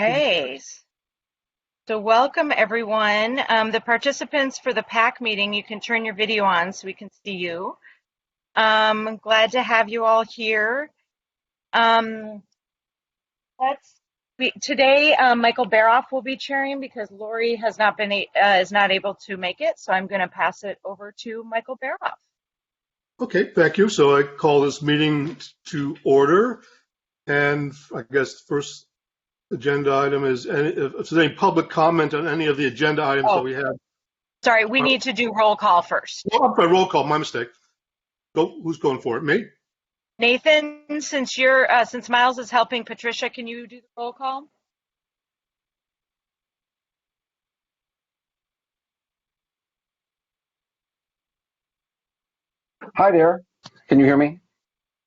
Okay, so welcome everyone. The participants for the PAC meeting, you can turn your video on so we can see you. I'm glad to have you all here. Um, today, Michael Baroff will be chairing because Lori has not been is not able to make it, so I'm going to pass it over to Michael Baroff. Okay, thank you. So I call this meeting to order, and I guess the first agenda item is if there's any public comment on any of the agenda items that we have. Sorry, we need to do roll call first. Oh, I'm sorry, roll call, my mistake. Who's going for it? Me? Nathan, since Miles is helping Patricia, can you do the roll call? Hi there. Can you hear me?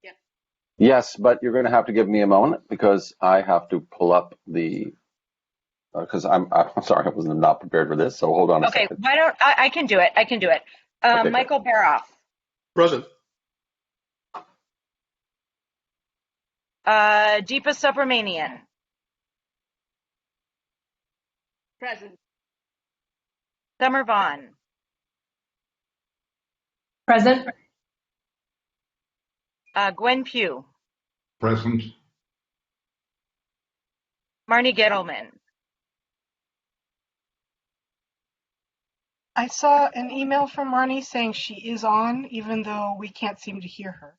Yeah. Yes, but you're going to have to give me a moment because I have to pull up the because I'm sorry, I was not prepared for this. So hold on a second. Why don't I can do it. I can do it. Okay, Michael Baroff. Present. Deepa Subramanian. Present. Summer Vaughn. Present. Gwen Pugh. Present. Marnie Gettleman. I saw an email from Marnie saying she is on, even though we can't seem to hear her.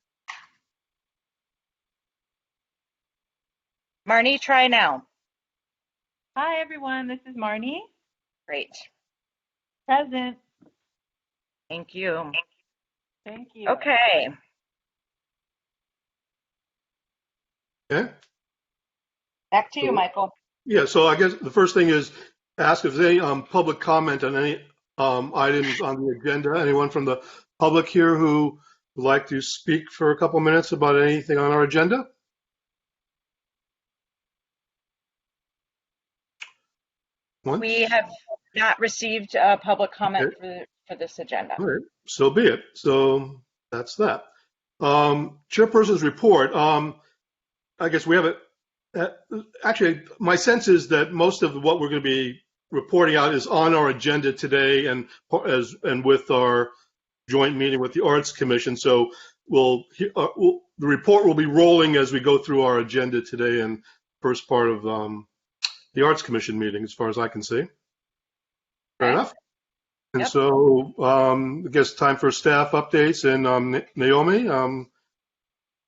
Marnie, try now. Hi, everyone. This is Marnie. Great. Present. Thank you. Thank you. Okay. Okay. Back to you, Michael. Yeah, so I guess the first thing is ask if there's any public comment on any items on the agenda. Anyone from the public here who would like to speak for a couple minutes about anything on our agenda? Once? We have not received public comment for this agenda. All right, so be it. So that's that. Chairperson's report. I guess we have it. Actually, my sense is that most of what we're going to be reporting out is on our agenda today, and with our joint meeting with the Arts Commission. So the report will be rolling as we go through our agenda today and first part of the Arts Commission meeting, as far as I can see. Fair enough. And Yep. so I guess time for staff updates. And Naomi,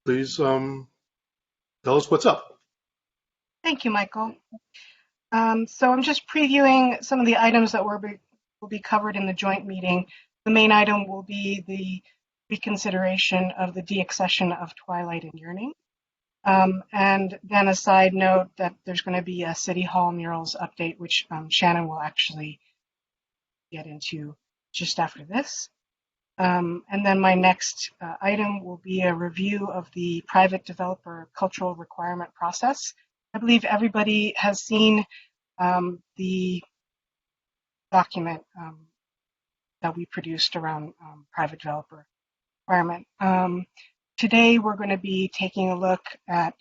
please tell us what's up. Thank you, Michael. So I'm just previewing some of the items that will be covered in the joint meeting. The main item will be the reconsideration of the deaccession of Twilight and Yearning. And then a side note that there's going to be a City Hall murals update, which Shannon will actually get into just after this. And then my next item will be a review of the private developer cultural requirement process. I believe everybody has seen the document that we produced around private developer requirement. Today we're going to be taking a look at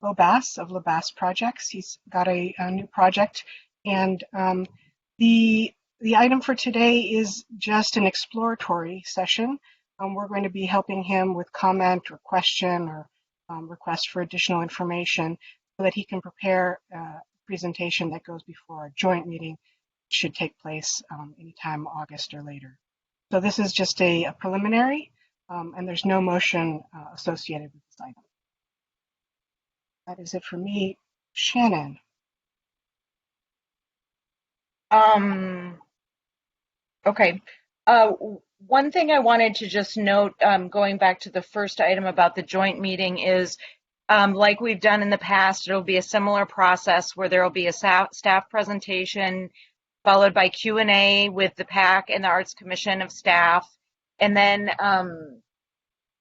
Bo Bass of LeBass Projects. He's got a new project, and the item for today is just an exploratory session. We're going to be helping him with comment or question or request for additional information so that he can prepare a presentation that goes before our joint meeting, which should take place anytime August or later. So this is just a preliminary, and there's no motion associated with this item. That is it for me. Shannon. Okay. One thing I wanted to just note, going back to the first item about the joint meeting, is like we've done in the past, it'll be a similar process where there will be a staff presentation followed by Q&A with the PAC and the Arts Commission of staff. And then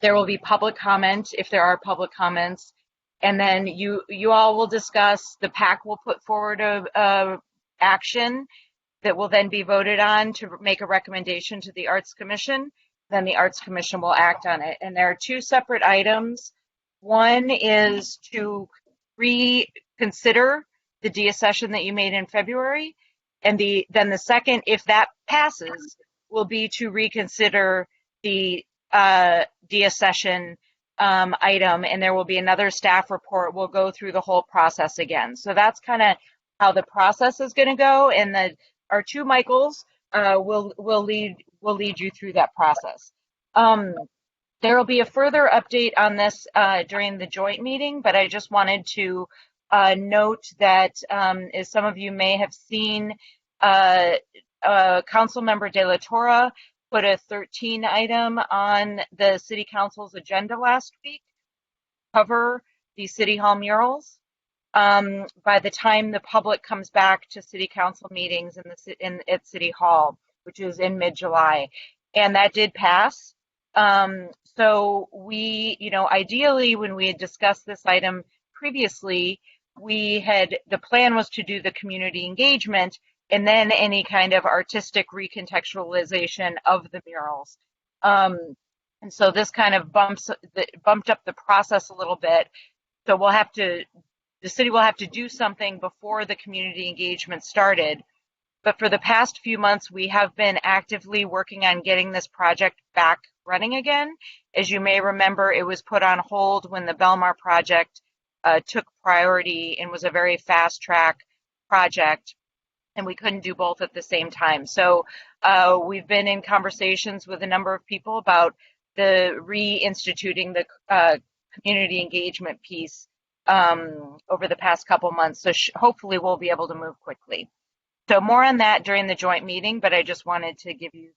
there will be public comment if there are public comments. And then you all will discuss, the PAC will put forward a action that will then be voted on to make a recommendation to the Arts Commission. Then the Arts Commission will act on it. And there are two separate items. One is to reconsider the DIA session that you made in February. And then the second, if that passes, will be to reconsider the DIA session item, and there will be another staff report. We'll go through the whole process again. So that's kind of how the process is going to go, and our two Michaels will lead you through that process. There will be a further update on this during the joint meeting, but I just wanted to note that, as some of you may have seen, Councilmember De La Torre put a 13 item on the City Council's agenda last week, cover the City Hall murals. By the time the public comes back to City Council meetings at City Hall, which is in mid-July, and that did pass. So we, ideally, when we had discussed this item previously, the plan was to do the community engagement and then any kind of artistic recontextualization of the murals. And so this kind of bumped up the process a little bit. So the city will have to do something before the community engagement started. But for the past few months, we have been actively working on getting this project back running again. As you may remember, it was put on hold when the Belmar project took priority and was a very fast track project, and we couldn't do both at the same time. So we've been in conversations with a number of people about the reinstituting the community engagement piece over the past couple months. So hopefully we'll be able to move quickly. So more on that during the joint meeting, but I just wanted to give you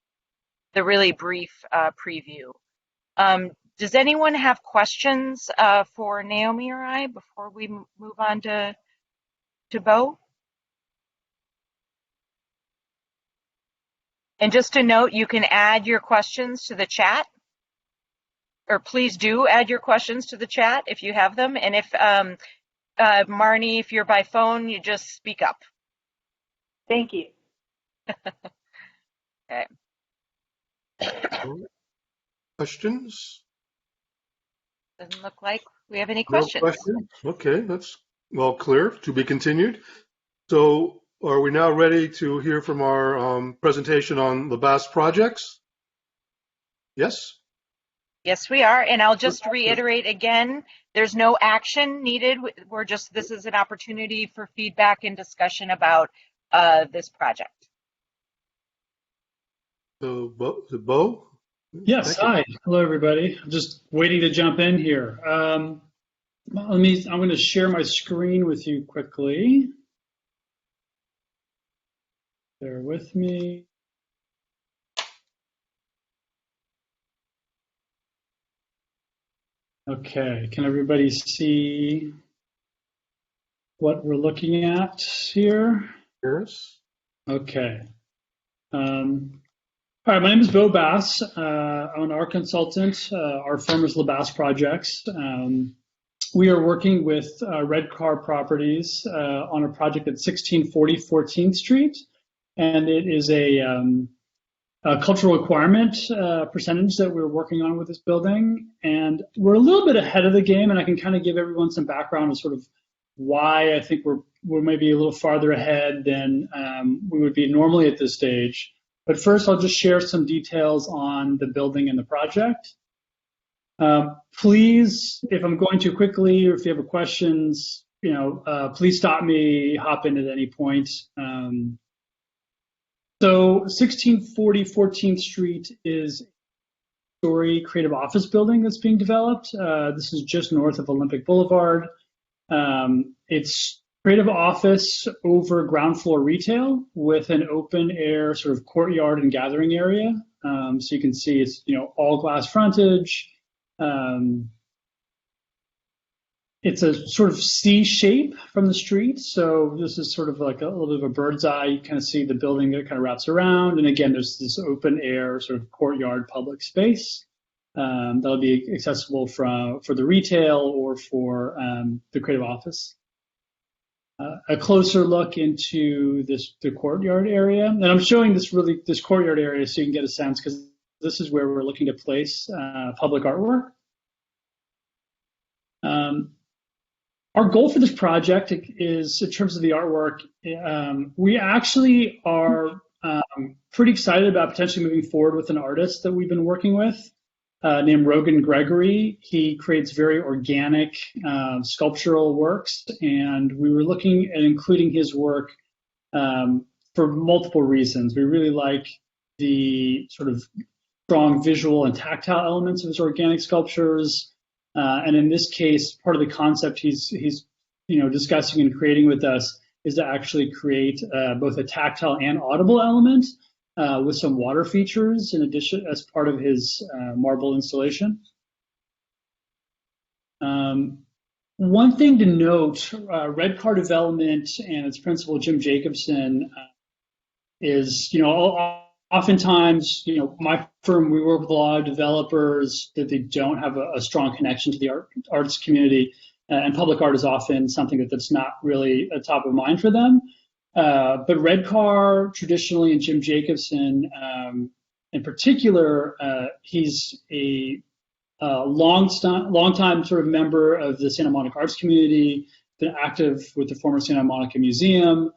the really brief preview. Does anyone have questions for Naomi or I before we move on to Bo? And just to note, you can add your questions to the chat, or please do add your questions to the chat if you have them. And if, Marnie, if you're by phone, you just speak up. Thank you. Okay. Questions? Doesn't look like we have any No questions. questions? Okay, that's well clear. To be continued. So are we now ready to hear from our presentation on the BAS projects? Yes? Yes, we are. And I'll just reiterate again, there's no action needed. This is an opportunity for feedback and discussion about this project. So, Bo? Yes, hi. Hello, everybody. I'm just waiting to jump in here. I'm going to share my screen with you quickly. Bear with me. Okay, can everybody see what we're looking at here? Yes. Okay. All right, my name is Bo Bass. I'm an art consultant. Our firm is LaBass Projects. We are working with Redcar Properties on a project at 1640 14th Street, and it is a cultural requirement percentage that we're working on with this building. And we're a little bit ahead of the game, and I can kind of give everyone some background on sort of why I think we're maybe a little farther ahead than we would be normally at this stage. But first, I'll just share some details on the building and the project. Please, if I'm going too quickly or if you have questions, please stop me, hop in at any point. So 1640 14th Street is a story creative office building that's being developed. This is just north of Olympic Boulevard. It's creative office over ground floor retail with an open air sort of courtyard and gathering area. So you can see it's, all glass frontage. It's a sort of C shape from the street. So this is sort of like a little bit of a bird's eye. You kind of see the building that kind of wraps around. And again, there's this open air sort of courtyard public space that'll be accessible for the retail or for the creative office. A closer look into the courtyard area. And I'm showing this courtyard area so you can get a sense, because this is where we're looking to place public artwork. Our goal for this project is, in terms of the artwork, we actually are pretty excited about potentially moving forward with an artist that we've been working with named Rogan Gregory. He creates very organic sculptural works, and we were looking at including his work for multiple reasons. We really like the sort of strong visual and tactile elements of his organic sculptures. And in this case, part of the concept he's discussing and creating with us is to actually create both a tactile and audible element with some water features in addition as part of his marble installation. One thing to note, Redcar Development and its principal, Jim Jacobson, is, oftentimes, my firm, we work with a lot of developers that they don't have a strong connection to the arts community, and public art is often something that's not really a top of mind for them. But Redcar traditionally, and Jim Jacobson in particular, he's a long-time sort of member of the Santa Monica arts community, been active with the former Santa Monica Museum,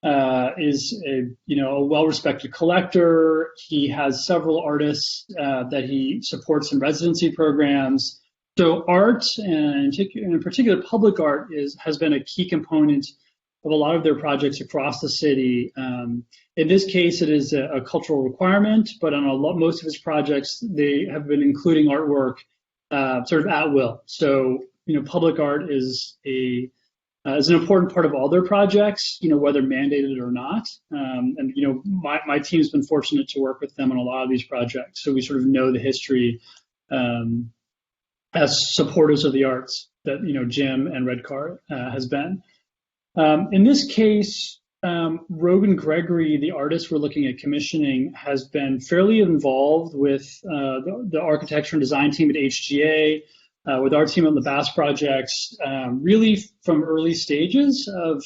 is a well-respected collector. He has several artists that he supports in residency programs. So art, and in particular public art, has been a key component of a lot of their projects across the city. In this case, it is a cultural requirement, but on most of his projects, they have been including artwork sort of at will. So, public art is an important part of all their projects, whether mandated or not. And my team's been fortunate to work with them on a lot of these projects, so we sort of know the history as supporters of the arts that Jim and Redcar has been. In this case, Rogan Gregory, the artist we're looking at commissioning, has been fairly involved with the architecture and design team at HGA, with our team on the BAS projects, really from early stages of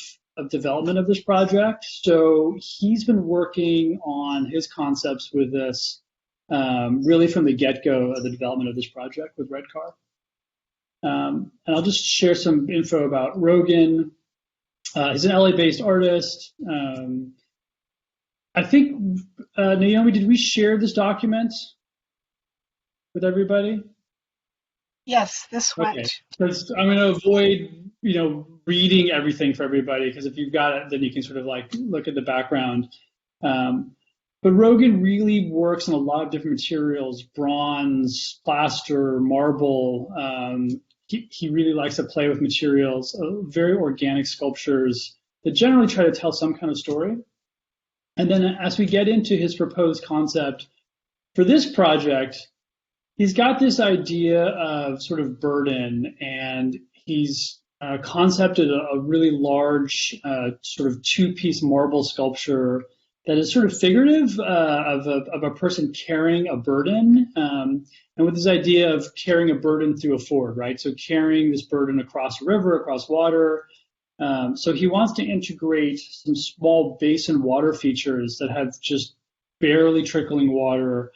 development of this project. So he's been working on his concepts with this really from the get-go of the development of this project with Redcar. And I'll just share some info about Rogan. He's an LA-based artist. I think, Naomi, did we share this document with everybody? Yes, this went. Okay. I'm going to avoid, reading everything for everybody, because if you've got it, then you can sort of look at the background. But Rogan really works on a lot of different materials: bronze, plaster, marble. He really likes to play with materials, very organic sculptures that generally try to tell some kind of story. And then as we get into his proposed concept for this project, he's got this idea of sort of burden, and he's concepted a really large sort of two-piece marble sculpture that is sort of figurative of a person carrying a burden, and with this idea of carrying a burden through a ford, right? So carrying this burden across a river, across water. So he wants to integrate some small basin water features that have just barely trickling water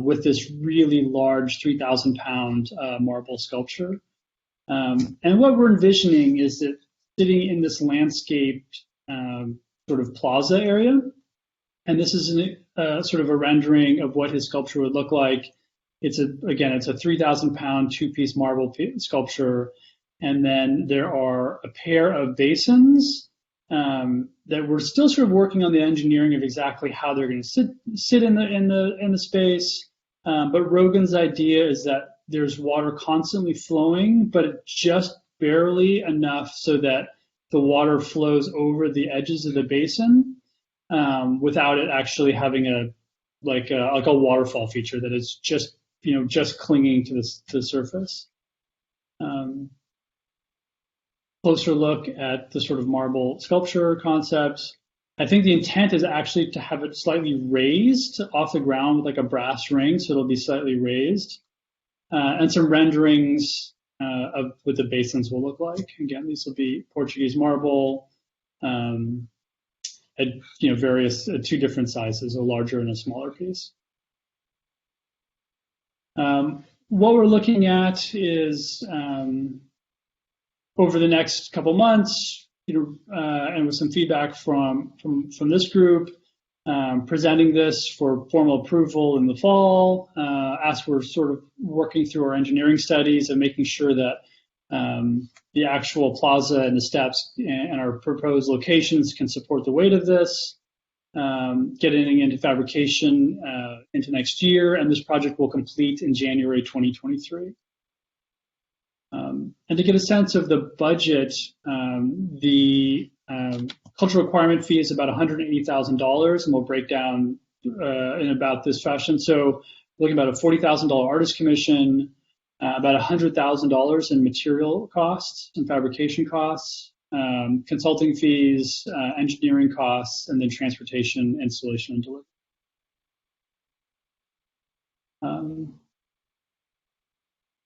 with this really large 3,000-pound marble sculpture. And what we're envisioning is that sitting in this landscape sort of plaza area, and this is sort of a rendering of what his sculpture would look like. It's a 3,000-pound two-piece marble sculpture, and then there are a pair of basins that we're still sort of working on the engineering of exactly how they're going to sit in the space. But Rogan's idea is that there's water constantly flowing, but just barely enough so that the water flows over the edges of the basin without it actually having a waterfall feature that is just clinging to the surface. Closer look at the sort of marble sculpture concept. I think the intent is actually to have it slightly raised off the ground with like a brass ring, so it'll be slightly raised. And some renderings of what the basins will look like. Again, these will be Portuguese marble at various two different sizes, a larger and a smaller piece. What we're looking at is over the next couple months, and with some feedback from this group, presenting this for formal approval in the fall, as we're sort of working through our engineering studies and making sure that the actual plaza and the steps and our proposed locations can support the weight of this, getting into fabrication into next year, and this project will complete in January 2023. And to get a sense of the budget, the cultural requirement fee is about $180,000, and we'll break down in about this fashion. So looking at about a $40,000 artist commission, about $100,000 in material costs and fabrication costs, consulting fees, engineering costs, and then transportation, installation, and delivery.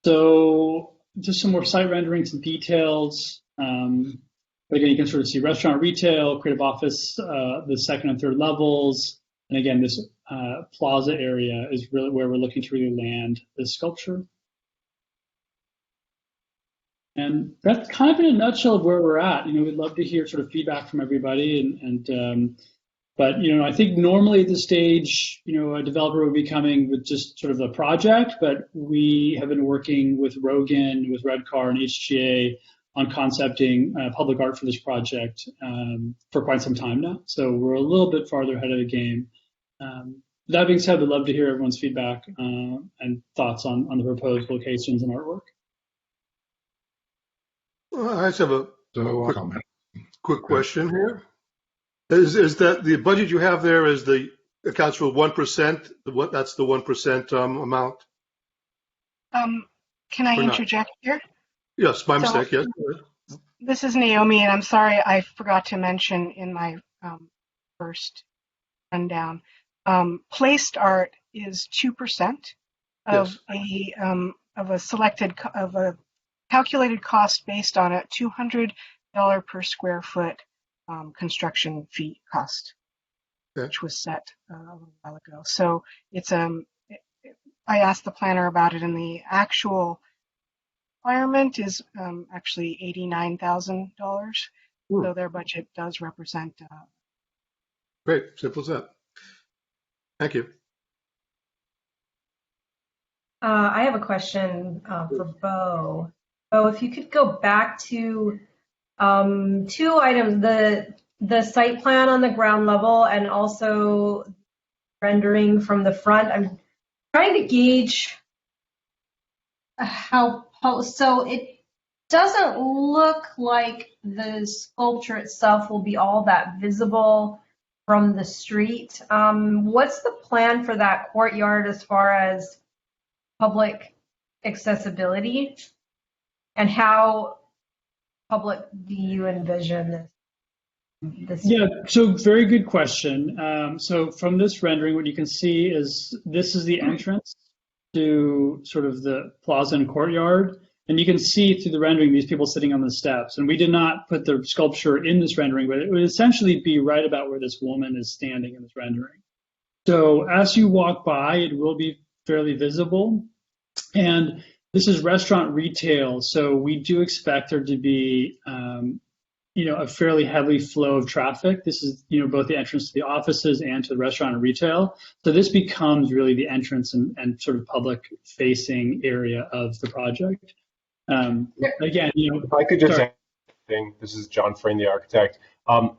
So just some more site renderings and details. But again, you can sort of see restaurant, retail, creative office, the second and third levels. And again, this plaza area is really where we're looking to really land this sculpture. And that's kind of in a nutshell of where we're at. We'd love to hear sort of feedback from everybody. But I think normally at this stage, a developer would be coming with just sort of a project, but we have been working with Rogan, with Redcar and HGA on concepting public art for this project for quite some time now. So we're a little bit farther ahead of the game. That being said, we'd love to hear everyone's feedback and thoughts on the proposed locations and artwork. Well, I just have a quick question here. Is that the budget you have there is accounts for 1%? That's the 1% amount? Can I interject here? Yes, by mistake, yes. This is Naomi, and I'm sorry I forgot to mention in my first rundown. Placed art is 2% of a calculated cost based on a $200 per square foot construction fee cost, which was set a little while ago. So it's I asked the planner about it, and the actual requirement is actually $89,000. So their budget does represent. Great, simple as that. Thank you. I have a question for Bo. Bo, if you could go back to two items, the site plan on the ground level and also rendering from the front. I'm trying to gauge so it doesn't look like the sculpture itself will be all that visible from the street. What's the plan for that courtyard as far as public accessibility? And how public do you envision this? Yeah, so very good question. So from this rendering, what you can see is this is the entrance to sort of the plaza and courtyard. And you can see through the rendering these people sitting on the steps. And we did not put the sculpture in this rendering, but it would essentially be right about where this woman is standing in this rendering. So as you walk by, it will be fairly visible. And this is restaurant retail, so we do expect there to be, a fairly heavy flow of traffic. This is, both the entrance to the offices and to the restaurant and retail. So this becomes really the entrance and sort of public-facing area of the project. Again, if I could just say something, this is John Frayne, the architect.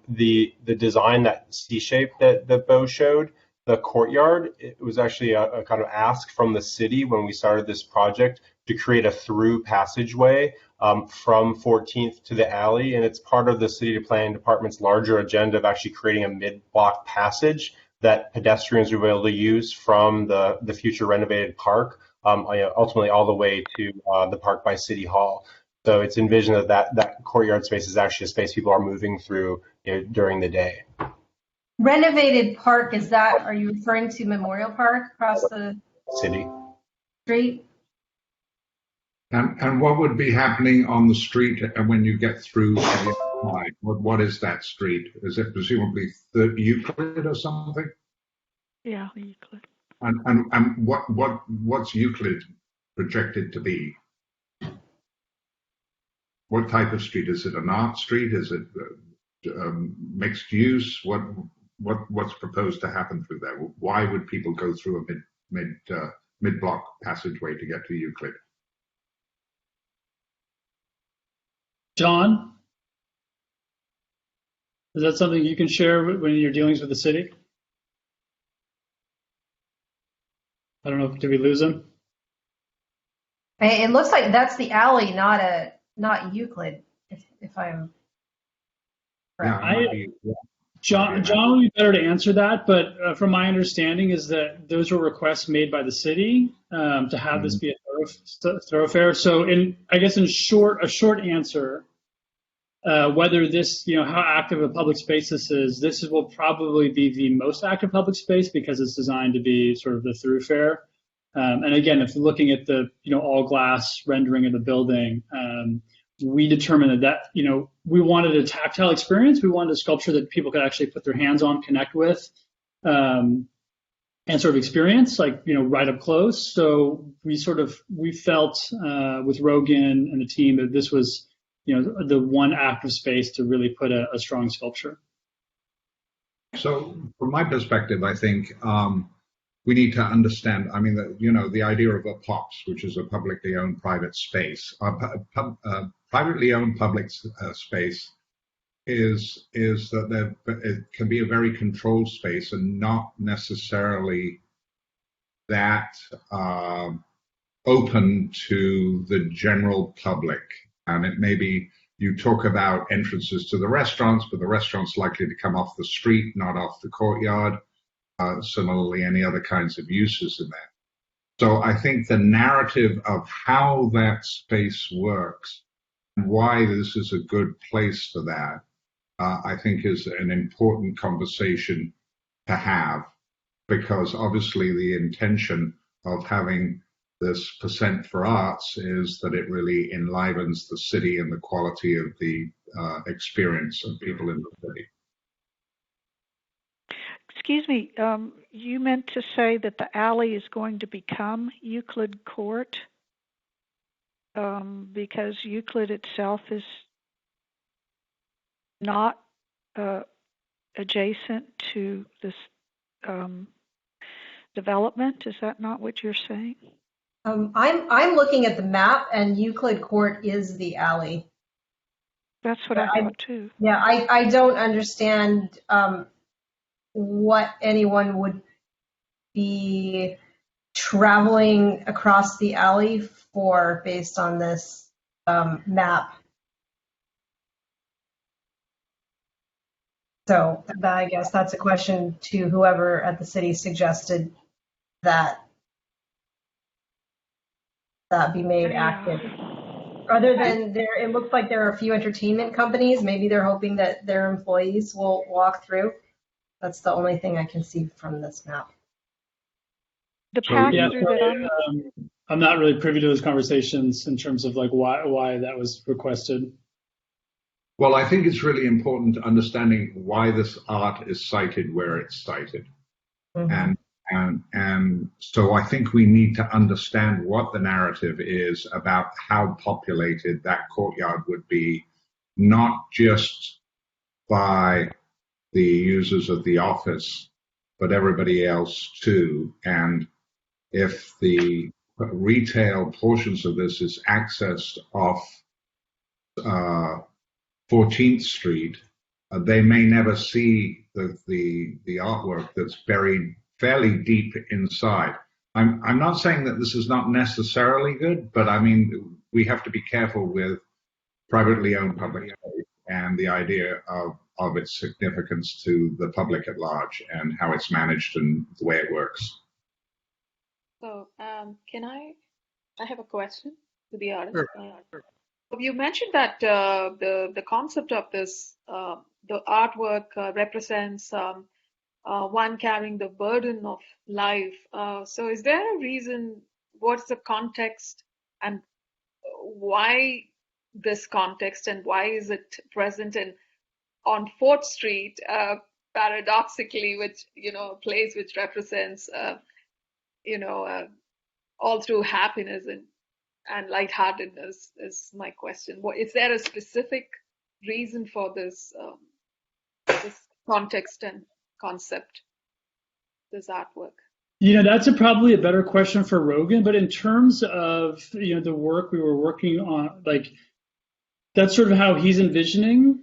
The design, that C shape that Bo showed, the courtyard, it was actually a kind of ask from the city when we started this project to create a through passageway from 14th to the alley, and it's part of the city planning department's larger agenda of actually creating a mid-block passage that pedestrians will be able to use from the future renovated park, ultimately all the way to the Park by City Hall. So it's envisioned that courtyard space is actually a space people are moving through during the day. Renovated park, are you referring to Memorial Park across the city street? And what would be happening on the street when you get through to the side? What is that street? Is it presumably Euclid or something? Yeah, Euclid. And what's Euclid projected to be? what type of street? Is it an art street? Is it mixed use? What's proposed to happen through there? Why would people go through a mid block passageway to get to Euclid? John, is that something you can share when you're dealings with the city? I don't know. Did we lose him? It looks like that's the alley, not Euclid, if I'm correct. John would be better to answer that, but from my understanding is that those were requests made by the city to have this be a thoroughfare. So, I guess a short answer, whether this, how active a public space this will probably be the most active public space because it's designed to be sort of the thoroughfare. And again, if looking at the all glass rendering of the building, we determined that we wanted a tactile experience. We wanted a sculpture that people could actually put their hands on, connect with, and sort of experience, right up close. So we felt with Rogan and the team that this was the one active space to really put a strong sculpture. So from my perspective, I think we need to understand, the idea of a POPS, which is a publicly owned private space, privately owned public space is that it can be a very controlled space and not necessarily that open to the general public. And it may be, you talk about entrances to the restaurants, but the restaurant's likely to come off the street, not off the courtyard. Similarly, any other kinds of uses in there. So I think the narrative of how that space works and why this is a good place for that, I think is an important conversation to have, because obviously the intention of having this percent for arts is that it really enlivens the city and the quality of the experience of people in the city. Excuse me, you meant to say that the alley is going to become Euclid Court because Euclid itself is not adjacent to this development. Is that not what you're saying? I'm looking at the map, and Euclid Court is the alley. That's what I thought too. Yeah, I don't understand what anyone would be traveling across the alley for based on this map. So I guess that's a question to whoever at the city suggested that be made active. Other than it looks like there are a few entertainment companies. Maybe they're hoping that their employees will walk through. That's the only thing I can see from this map. The path through I'm not really privy to those conversations in terms of why that was requested. Well, I think it's really important understanding why this art is cited where it's cited. Mm-hmm. And so I think we need to understand what the narrative is about how populated that courtyard would be, not just by the users of the office, but everybody else too. And if the retail portions of this is accessed off 14th Street, they may never see the artwork that's buried fairly deep inside. I'm not saying that this is not necessarily good, but I mean, we have to be careful with privately owned public space and the idea of its significance to the public at large and how it's managed and the way it works. So, I have a question to the artist. Sure. You mentioned that the concept of this, the artwork represents one carrying the burden of life. So is there a reason, what's the context and why this context and why is it present on 4th Street, paradoxically, which, a place which represents, all through happiness and lightheartedness is my question. Is there a specific reason for this this context and concept, this artwork? That's probably a better question for Rogan. But in terms of the work we were working on, like that's sort of how he's envisioning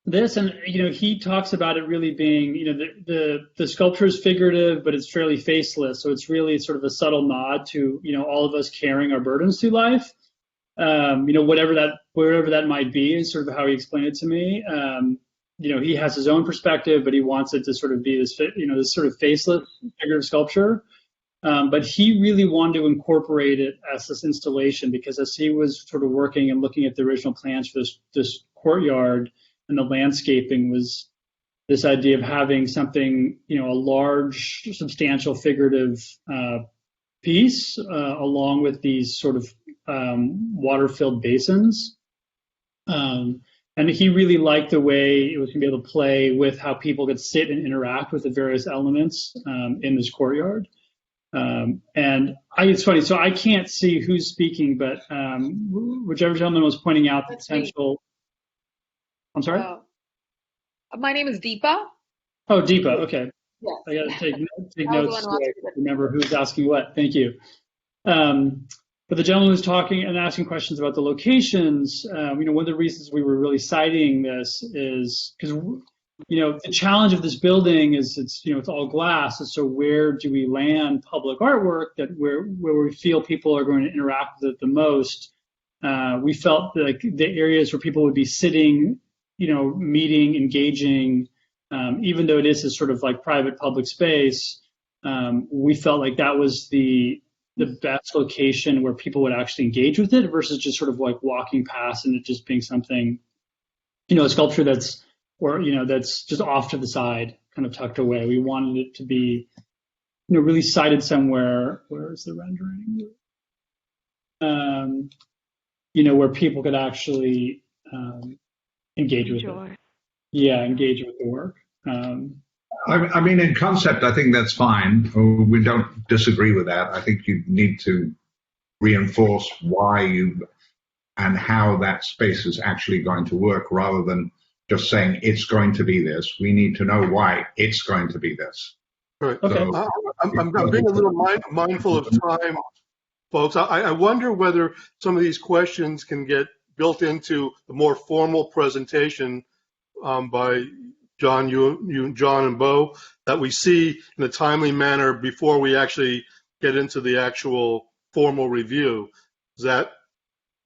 this, and he talks about it really being the sculpture is figurative, but it's fairly faceless, so it's really sort of a subtle nod to all of us carrying our burdens through life, whatever that might be, is sort of how he explained it to me. He has his own perspective, but he wants it to sort of be this this sort of faceless figurative sculpture, but he really wanted to incorporate it as this installation, because as he was sort of working and looking at the original plans for this courtyard, and the landscaping was this idea of having something, a large, substantial figurative piece, along with these sort of water-filled basins. And he really liked the way it was going to be able to play with how people could sit and interact with the various elements in this courtyard. It's funny, so I can't see who's speaking, but whichever gentleman was pointing out the potential. I'm sorry? My name is Deepa. Oh, Deepa. Okay. Yes. I got to take notes so I remember who's asking what. Thank you. But the gentleman who's talking and asking questions about the locations, one of the reasons we were really citing this is because, the challenge of this building is it's all glass. And so where do we land public artwork where we feel people are going to interact with it the most? We felt like the areas where people would be sitting, meeting, engaging, even though it is a sort of like private public space, we felt like that was the best location where people would actually engage with it versus just sort of like walking past and it just being something, a sculpture that's just off to the side, kind of tucked away. We wanted it to be, really sited somewhere. Where is the rendering? Where people could actually engage with it. Yeah, engage with the work. I mean, in concept, I think that's fine. We don't disagree with that. I think you need to reinforce why and how that space is actually going to work, rather than just saying it's going to be this. We need to know why it's going to be this. Right. Okay. So, I'm being a little mindful of time, folks. I wonder whether some of these questions can get built into the more formal presentation by John, John, and Bo, that we see in a timely manner before we actually get into the actual formal review. Is that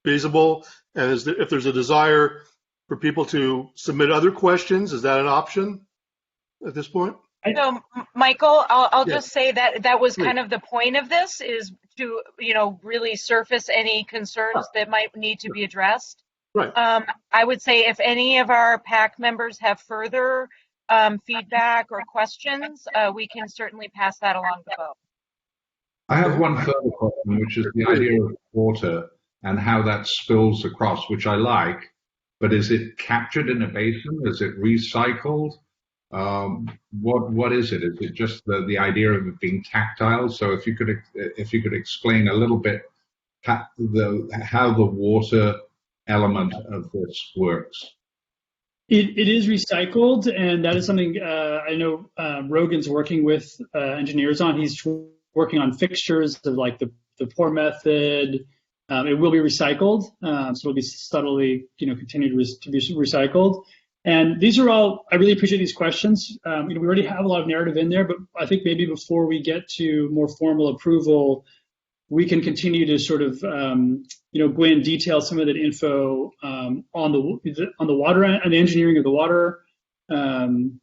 feasible? And if there's a desire for people to submit other questions, is that an option at this point? So, Michael, I'll Yeah. just say that was Please. kind of the point of this, is to, really surface any concerns that might need to be addressed. Right. I would say if any of our PAC members have further feedback or questions, we can certainly pass that along to Bo. I have one further question, which is the idea of water and how that spills across, which I like, but is it captured in a basin? Is it recycled? What is it? Is it just the idea of it being tactile? So if you could explain a little bit how the water element of this works. It is recycled, and that is something I know Rogan's working with engineers on. He's working on fixtures of like the pour method. It will be recycled, so it'll be subtly, continue to be recycled. And these are all, I really appreciate these questions. We already have a lot of narrative in there, but I think maybe before we get to more formal approval, we can continue to sort of, go in detail some of that info on the water and the engineering of the water. And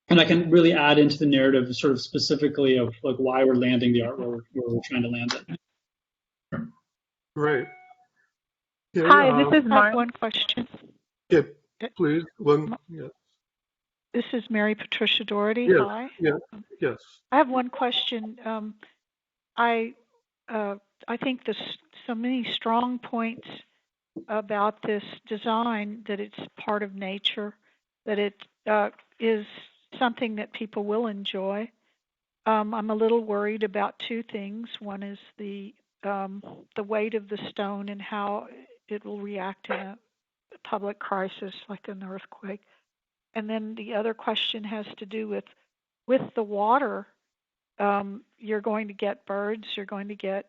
I can really add into the narrative sort of specifically of like why we're landing the art where we're trying to land it. Great. Okay, Hi, this is Mark. One question. Yeah, please. Yeah. This is Mary Patricia Doherty. Yes, Hi. Yes. I have one question. I think there's so many strong points about this design, that it's part of nature, that it is something that people will enjoy. I'm a little worried about two things. One is the the weight of the stone and how it will react in a public crisis like an earthquake. And then the other question has to do with the water. You're going to get birds, you're going to get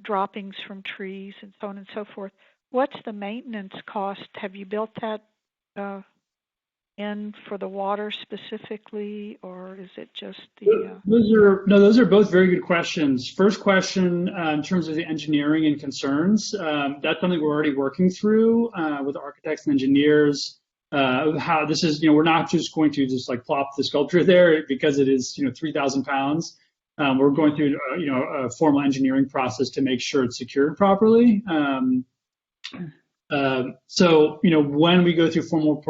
droppings from trees and so on and so forth. What's the maintenance cost? Have you built that in for the water specifically, or is it just the? Those are both very good questions. First question, in terms of the engineering and concerns, that's something we're already working through with architects and engineers. How this is, we're not just going to just like plop the sculpture there because it is, 3,000 pounds. We're going through, a formal engineering process to make sure it's secured properly. So, when we go through formal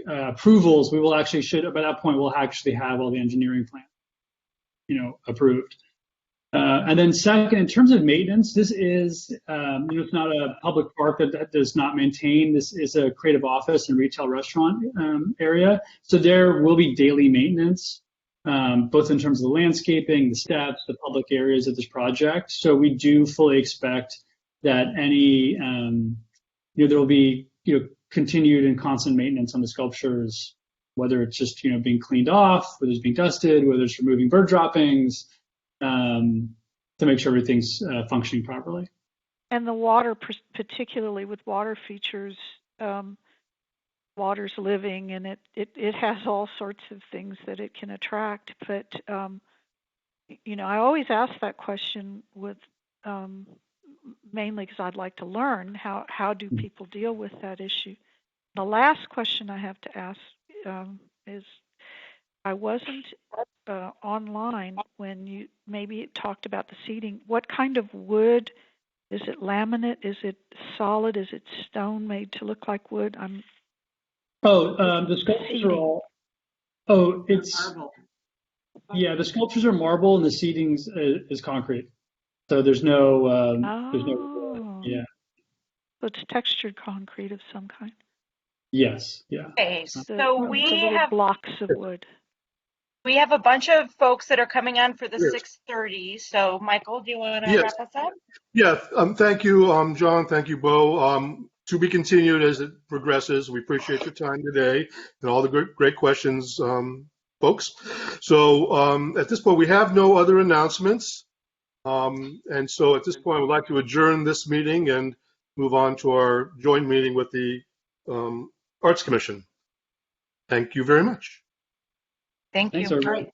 approvals, we will actually by that point, we'll actually have all the engineering plans, approved. And then second, in terms of maintenance, this is, it's not a public park that does not maintain. This is a creative office and retail restaurant area. So there will be daily maintenance, both in terms of the landscaping, the steps, the public areas of this project. So we do fully expect that there will be, continued and constant maintenance on the sculptures, whether it's just, being cleaned off, whether it's being dusted, whether it's removing bird droppings, to make sure everything's functioning properly. And the water, particularly with water features, water's living, and it has all sorts of things that it can attract. But I always ask that question with mainly because I'd like to learn how do people deal with that issue. The last question I have to ask is, I wasn't online when you maybe talked about the seating. What kind of wood? Is it laminate? Is it solid? Is it stone made to look like wood? The sculptures are all. It's marble. Yeah, the sculptures are marble and the seating is concrete. So there's no. Yeah. So it's textured concrete of some kind. Yes. Yeah. Okay, so we have blocks of wood. We have a bunch of folks that are coming on for the 6:30. So, Michael, do you want to wrap us up? Yeah. Thank you, John. Thank you, Bo. To be continued as it progresses. We appreciate your time today and all the great questions, folks. So, at this point, we have no other announcements. And so, at this point, I would like to adjourn this meeting and move on to our joint meeting with the Arts Commission. Thank you very much. Thank you. Thanks,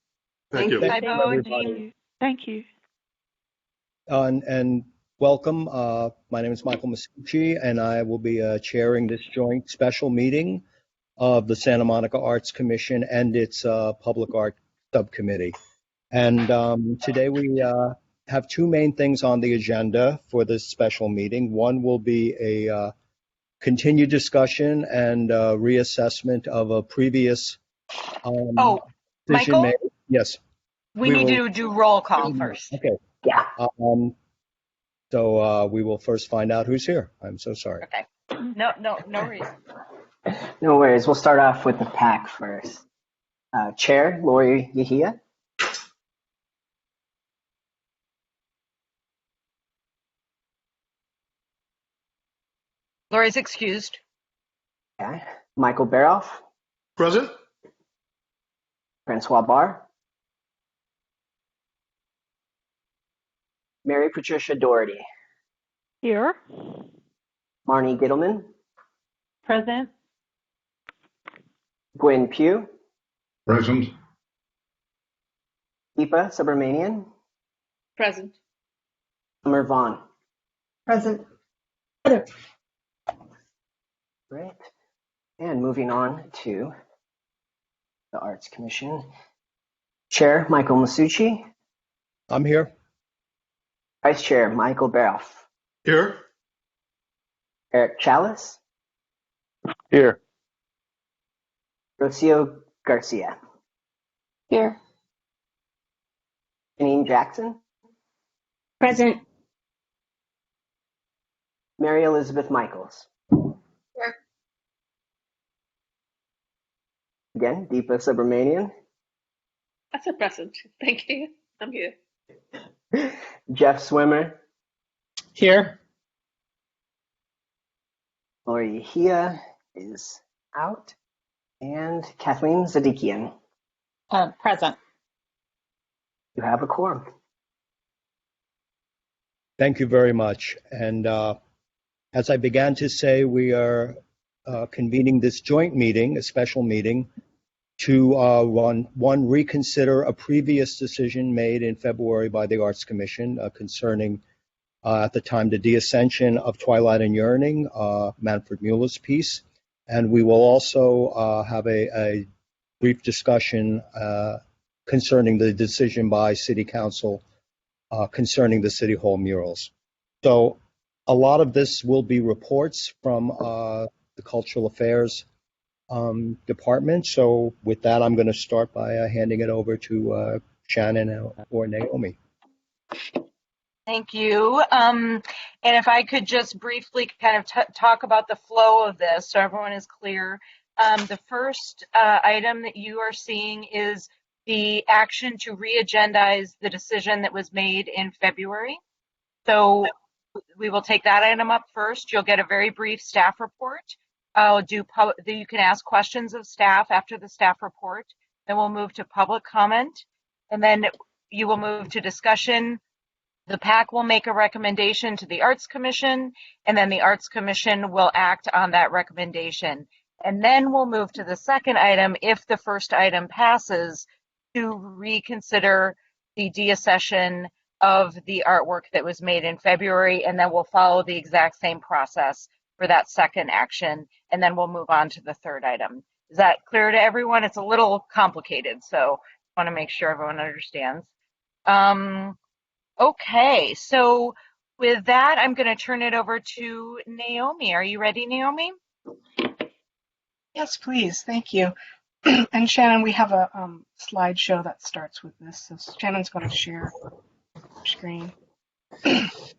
Thank you. Bye, Bo. Thank you. And welcome. My name is Michael Masucci, and I will be chairing this joint special meeting of the Santa Monica Arts Commission and its Public Art Subcommittee. And today we have two main things on the agenda for this special meeting. One will be a continued discussion and reassessment of a previous Michael? made. Yes. We need to do roll call first. Okay. Yeah. So we will first find out who's here. I'm so sorry. Okay. No worries. No worries. We'll start off with the PAC first. Chair, Lori Yahia. Lori's excused. Okay. Michael Baroff. Present. Francois Barr. Mary Patricia Doherty. Here. Marnie Gittleman. Present. Gwen Pugh. Present. Deepa Subramanian. Present. Summer Vaughn. Present. Great. And moving on to the Arts Commission. Chair, Michael Masucci. I'm here. Vice Chair, Michael Baroff. Here. Eric Chalice. Here. Rocio Garcia. Here. Janine Jackson. Present. Mary Elizabeth Michaels. Here. Again, Deepa Subramanian. That's a present. Thank you. I'm here. Jeff Swimmer, Here. Lori Yahia is out, and Kathleen Zadikian. Present. You have a quorum. Thank you very much. And as I began to say, we are convening this joint meeting, a special meeting, to reconsider a previous decision made in February by the Arts Commission concerning, at the time, the deascension of Twilight and Yearning, Manfred Muller's piece. And we will also have a brief discussion concerning the decision by City Council concerning the City Hall murals. So a lot of this will be reports from the Cultural Affairs Department. So with that, I'm going to start by handing it over to Shannon or Naomi. Thank you. And if I could just briefly kind of talk about the flow of this so everyone is clear. The first item that you are seeing is the action to re-agendize the decision that was made in February. So we will take that item up first. You'll get a very brief staff report. You can ask questions of staff after the staff report. Then we'll move to public comment, and then you will move to discussion. The PAC will make a recommendation to the Arts Commission, and then the Arts Commission will act on that recommendation. And then we'll move to the second item, if the first item passes, to reconsider the deaccession of the artwork that was made in February, and then we'll follow the exact same process for that second action, and then we'll move on to the third item. Is that clear to everyone? It's a little complicated, so I want to make sure everyone understands. Okay, so with that, I'm going to turn it over to Naomi. Are you ready, Naomi? Yes, please. Thank you. And Shannon, we have a slideshow that starts with this. So Shannon's going to share her screen.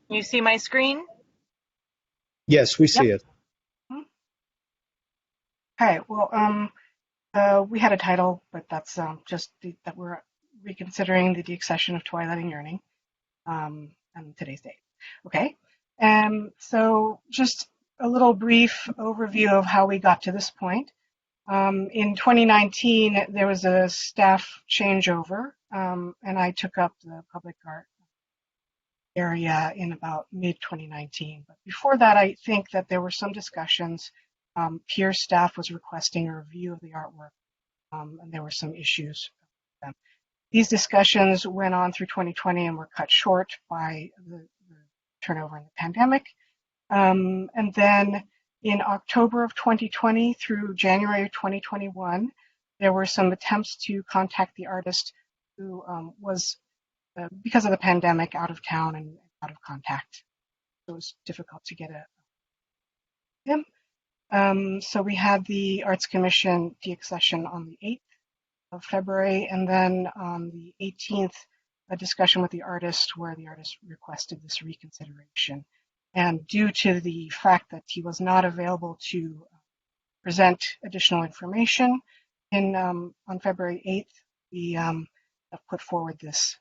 You see my screen? Yes, we see it. Okay, well, we had a title, but that's just that we're reconsidering the deaccession of Twilight and Yearning on today's date. Okay, so just a little brief overview of how we got to this point. In 2019, there was a staff changeover, and I took up the public art area in about mid-2019. But before that, I think that there were some discussions. Peer staff was requesting a review of the artwork, and there were some issues with them. These discussions went on through 2020 and were cut short by the turnover in the pandemic. And then in October of 2020 through January of 2021, there were some attempts to contact the artist who was, because of the pandemic, out of town and out of contact. It was difficult to get him. So we had the Arts Commission deaccession on the 8th of February, and then on the 18th, a discussion with the artist where the artist requested this reconsideration. And due to the fact that he was not available to present additional information on February 8th, we have put forward this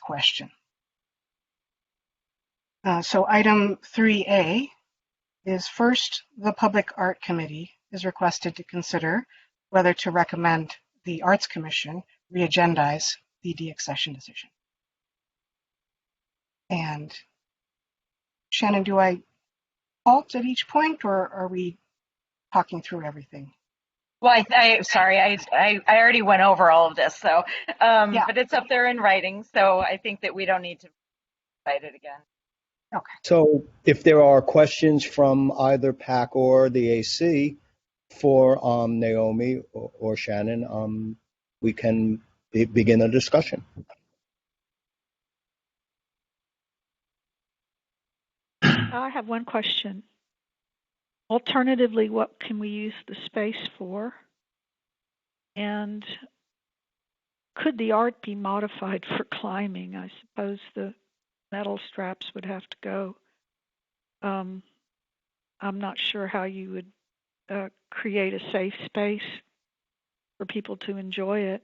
question. So item 3A is first, the Public Art Committee is requested to consider whether to recommend the Arts Commission re-agendize the deaccession decision. And Shannon, do I halt at each point, or are we talking through everything? Well, sorry, I already went over all of this, so yeah. But it's up there in writing, so I think that we don't need to cite it again. Okay. So if there are questions from either PAC or the AC for Naomi or Shannon, we can begin a discussion. I have one question. Alternatively, what can we use the space for? And could the art be modified for climbing? I suppose the metal straps would have to go. I'm not sure how you would create a safe space for people to enjoy it.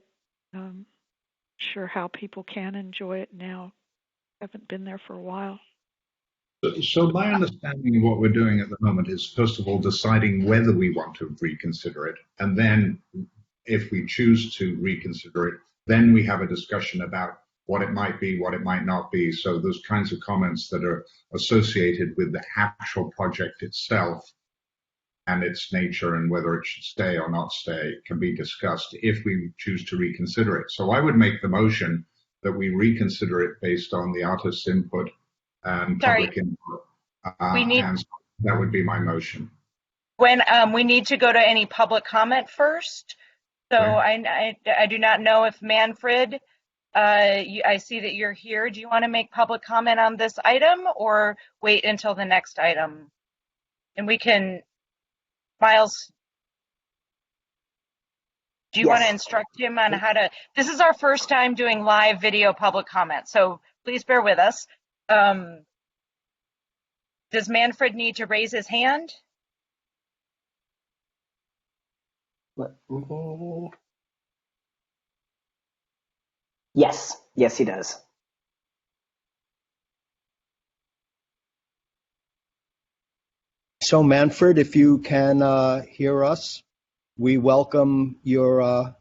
sure how people can enjoy it now. Haven't been there for a while. So my understanding of what we're doing at the moment is, first of all, deciding whether we want to reconsider it. And then if we choose to reconsider it, then we have a discussion about what it might be, what it might not be. So those kinds of comments that are associated with the actual project itself and its nature and whether it should stay or not stay can be discussed if we choose to reconsider it. So I would make the motion that we reconsider it based on the artist's input and public input. And so that would be my motion. When we need to go to any public comment first. So I do not know if Manfred, I see that you're here. Do you want to make public comment on this item or wait until the next item? And we can, Miles, do you want to instruct him on how to, this is our first time doing live video public comment, so please bear with us. Does Manfred need to raise his hand? Yes, he does. So Manfred, if you can hear us, we welcome your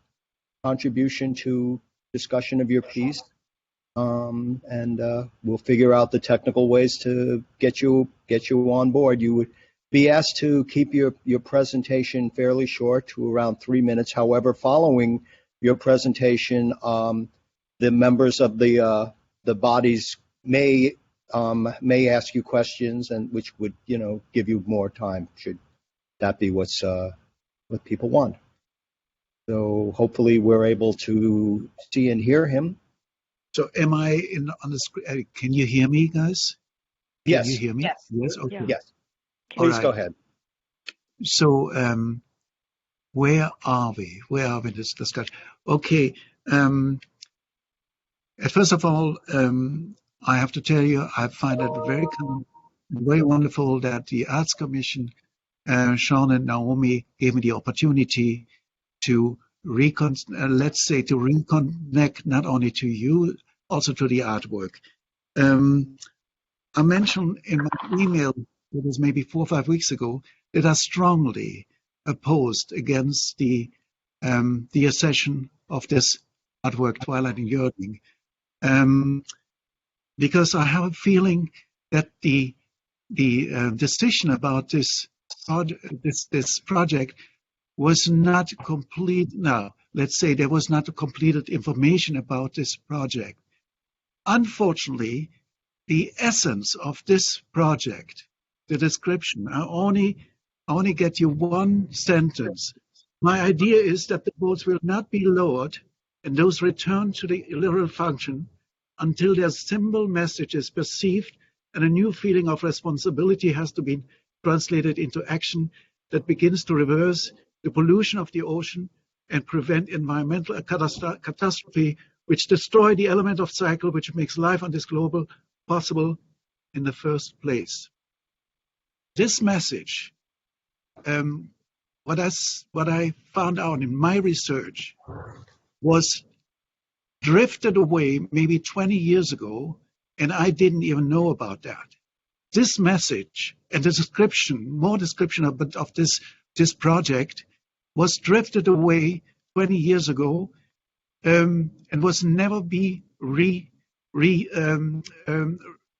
contribution to discussion of your piece. And we'll figure out the technical ways to get you on board. You would be asked to keep your presentation fairly short, to around 3 minutes. However, following your presentation, the members of the bodies may ask you questions, and which would give you more time, should that be what people want. So hopefully we're able to see and hear him. So am I on the screen? Can you hear me, guys? Yes. Can you hear me? Yes. Okay. Yes. All Please go ahead. So where are we? Where are we in this discussion? Okay. First of all, I have to tell you, I find it very wonderful that the Arts Commission, Sean and Naomi, gave me the opportunity to reconnect not only to you, also to the artwork. I mentioned in my email, it was maybe 4 or 5 weeks ago, that I strongly opposed against the accession of this artwork, Twilight and Yearning, because I have a feeling that the decision about this project was not complete. Now, let's say there was not completed information about this project. Unfortunately, the essence of this project, the description, I only get you one sentence. My idea is that the boats will not be lowered and those return to the literal function until their symbol message is perceived and a new feeling of responsibility has to be translated into action that begins to reverse the pollution of the ocean and prevent environmental catastrophe which destroy the element of cycle which makes life on this globe possible in the first place. This message, what I found out in my research, was drifted away maybe 20 years ago, and I didn't even know about that. This message and the description, more description of this project, was drifted away 20 years ago, and was never be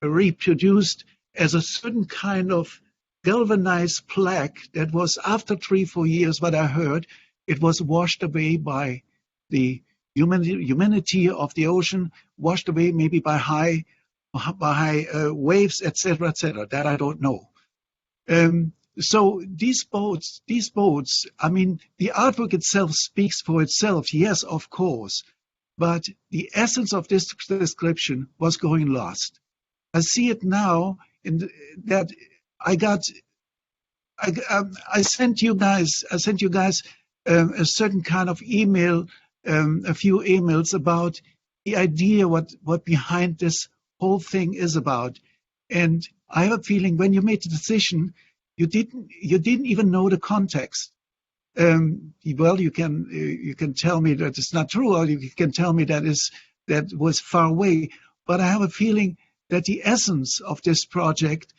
reproduced as a certain kind of galvanized plaque that was, after 3-4 years, what I heard, it was washed away by the humanity of the ocean, washed away maybe by high waves, etc., etc. That I don't know. So these boats, I mean, the artwork itself speaks for itself, yes, of course, but the essence of this description was going lost. I see it now in that I sent you guys a certain kind of email, a few emails about the idea what behind this whole thing is about, and I have a feeling when you made the decision, you didn't even know the context. well, you can tell me that it's not true, or you can tell me that was far away. But I have a feeling that the essence of this project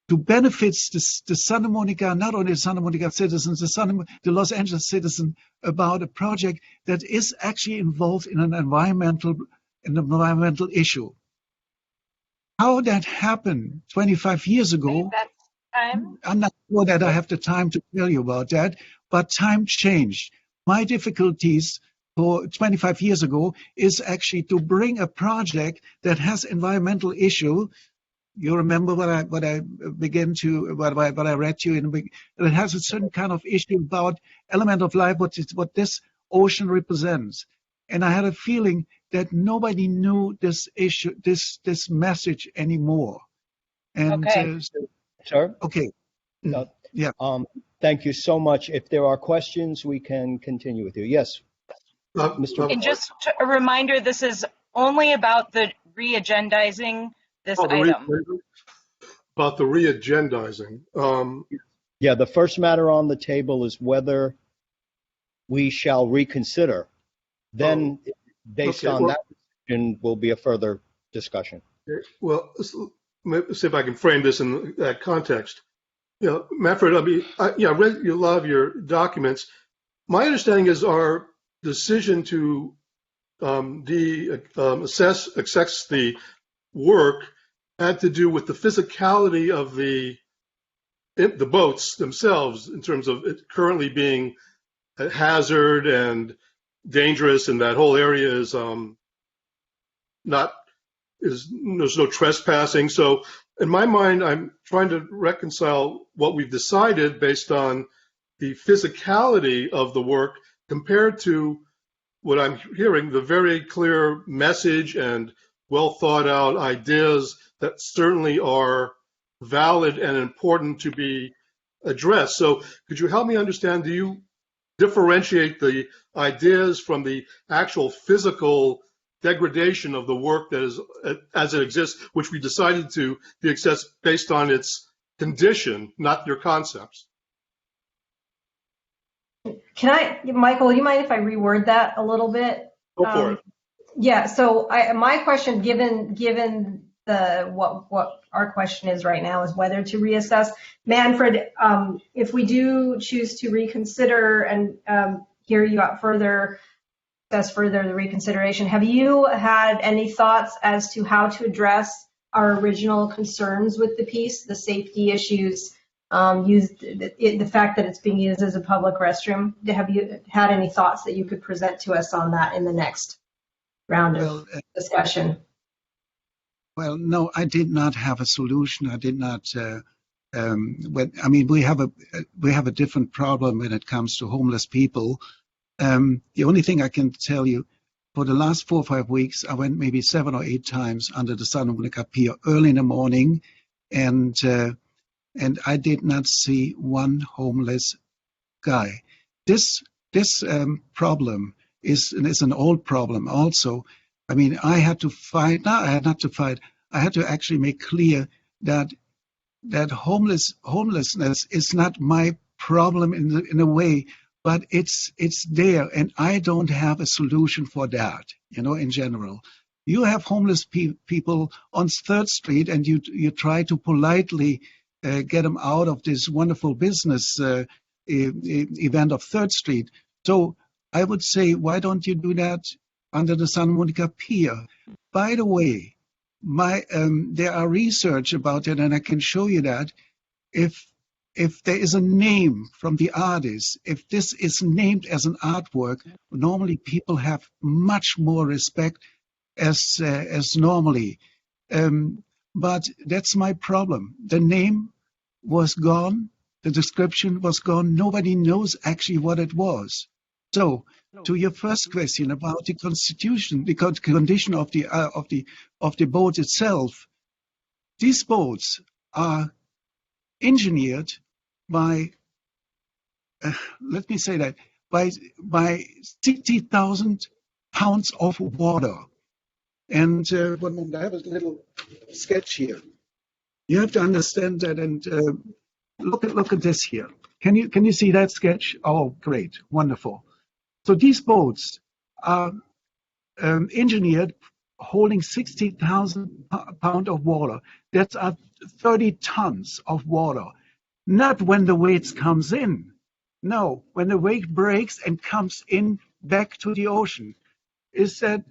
to benefits the Santa Monica, not only the Santa Monica citizens, the Los Angeles citizen, about a project that is actually involved in an environmental issue. How that happened 25 years ago, That's time. I'm not sure that I have the time to tell you about that, but time changed. My difficulties for 25 years ago is actually to bring a project that has environmental issue. You remember what I read to you in the beginning. It has a certain kind of issue about element of life, what this ocean represents. And I had a feeling that nobody knew this issue, this message anymore. And Okay. Sir? Okay. No. Yeah. Thank you so much. If there are questions, we can continue with you. Yes, Mr. And just a reminder, this is only about the re-agendizing this item. About the re-agendizing. Yeah, the first matter on the table is whether we shall reconsider. Then, based okay, on well, that decision, will be a further discussion. Well, let's see if I can frame this in that context. You know, Manfred, I read a lot of your documents. My understanding is our decision to assess the work had to do with the physicality of the boats themselves, in terms of it currently being a hazard and dangerous, and that whole area is there's no trespassing. So in my mind, I'm trying to reconcile what we've decided based on the physicality of the work compared to what I'm hearing, the very clear message and well thought out ideas that certainly are valid and important to be addressed. So could you help me understand, do you differentiate the ideas from the actual physical degradation of the work that is as it exists, which we decided to be assessed based on its condition, not your concepts? Michael, you mind if I reword that a little bit? Go for it. Yeah, so my question, given what our question is right now, is whether to reassess. Manfred, if we do choose to reconsider and hear you out further, discuss further the reconsideration, have you had any thoughts as to how to address our original concerns with the piece, the safety issues, the fact that it's being used as a public restroom? Have you had any thoughts that you could present to us on that in the next round of discussion? Well, no, I did not have a solution. I did not. We have a different problem when it comes to homeless people. The only thing I can tell you, for the last 4 or 5 weeks, I went maybe 7 or 8 times under the Santa Monica Pier early in the morning, and I did not see one homeless guy. This problem is an old problem also. I mean, I had to fight. No, I had not to fight. I had to actually make clear that homelessness is not my problem in a way, but it's there, and I don't have a solution for that. In general, you have homeless people on 3rd Street, and you try to politely get them out of this wonderful business event of 3rd Street. So I would say, why don't you do that under the Santa Monica Pier? By the way, there are research about it, and I can show you that. If there is a name from the artist, if this is named as an artwork, normally people have much more respect as normally. But that's my problem. The name was gone. The description was gone. Nobody knows actually what it was. So, to your first question about the constitution, the condition of the boat itself, these boats are engineered by, let me say that, by 60,000 pounds of water. And one moment, I have a little sketch here. You have to understand that, and look at this here. Can you see that sketch? Oh, great, wonderful. So these boats are engineered holding 60,000 pounds of water. That's 30 tons of water. Not when the weight comes in. No, when the wake breaks and comes in back to the ocean. Is that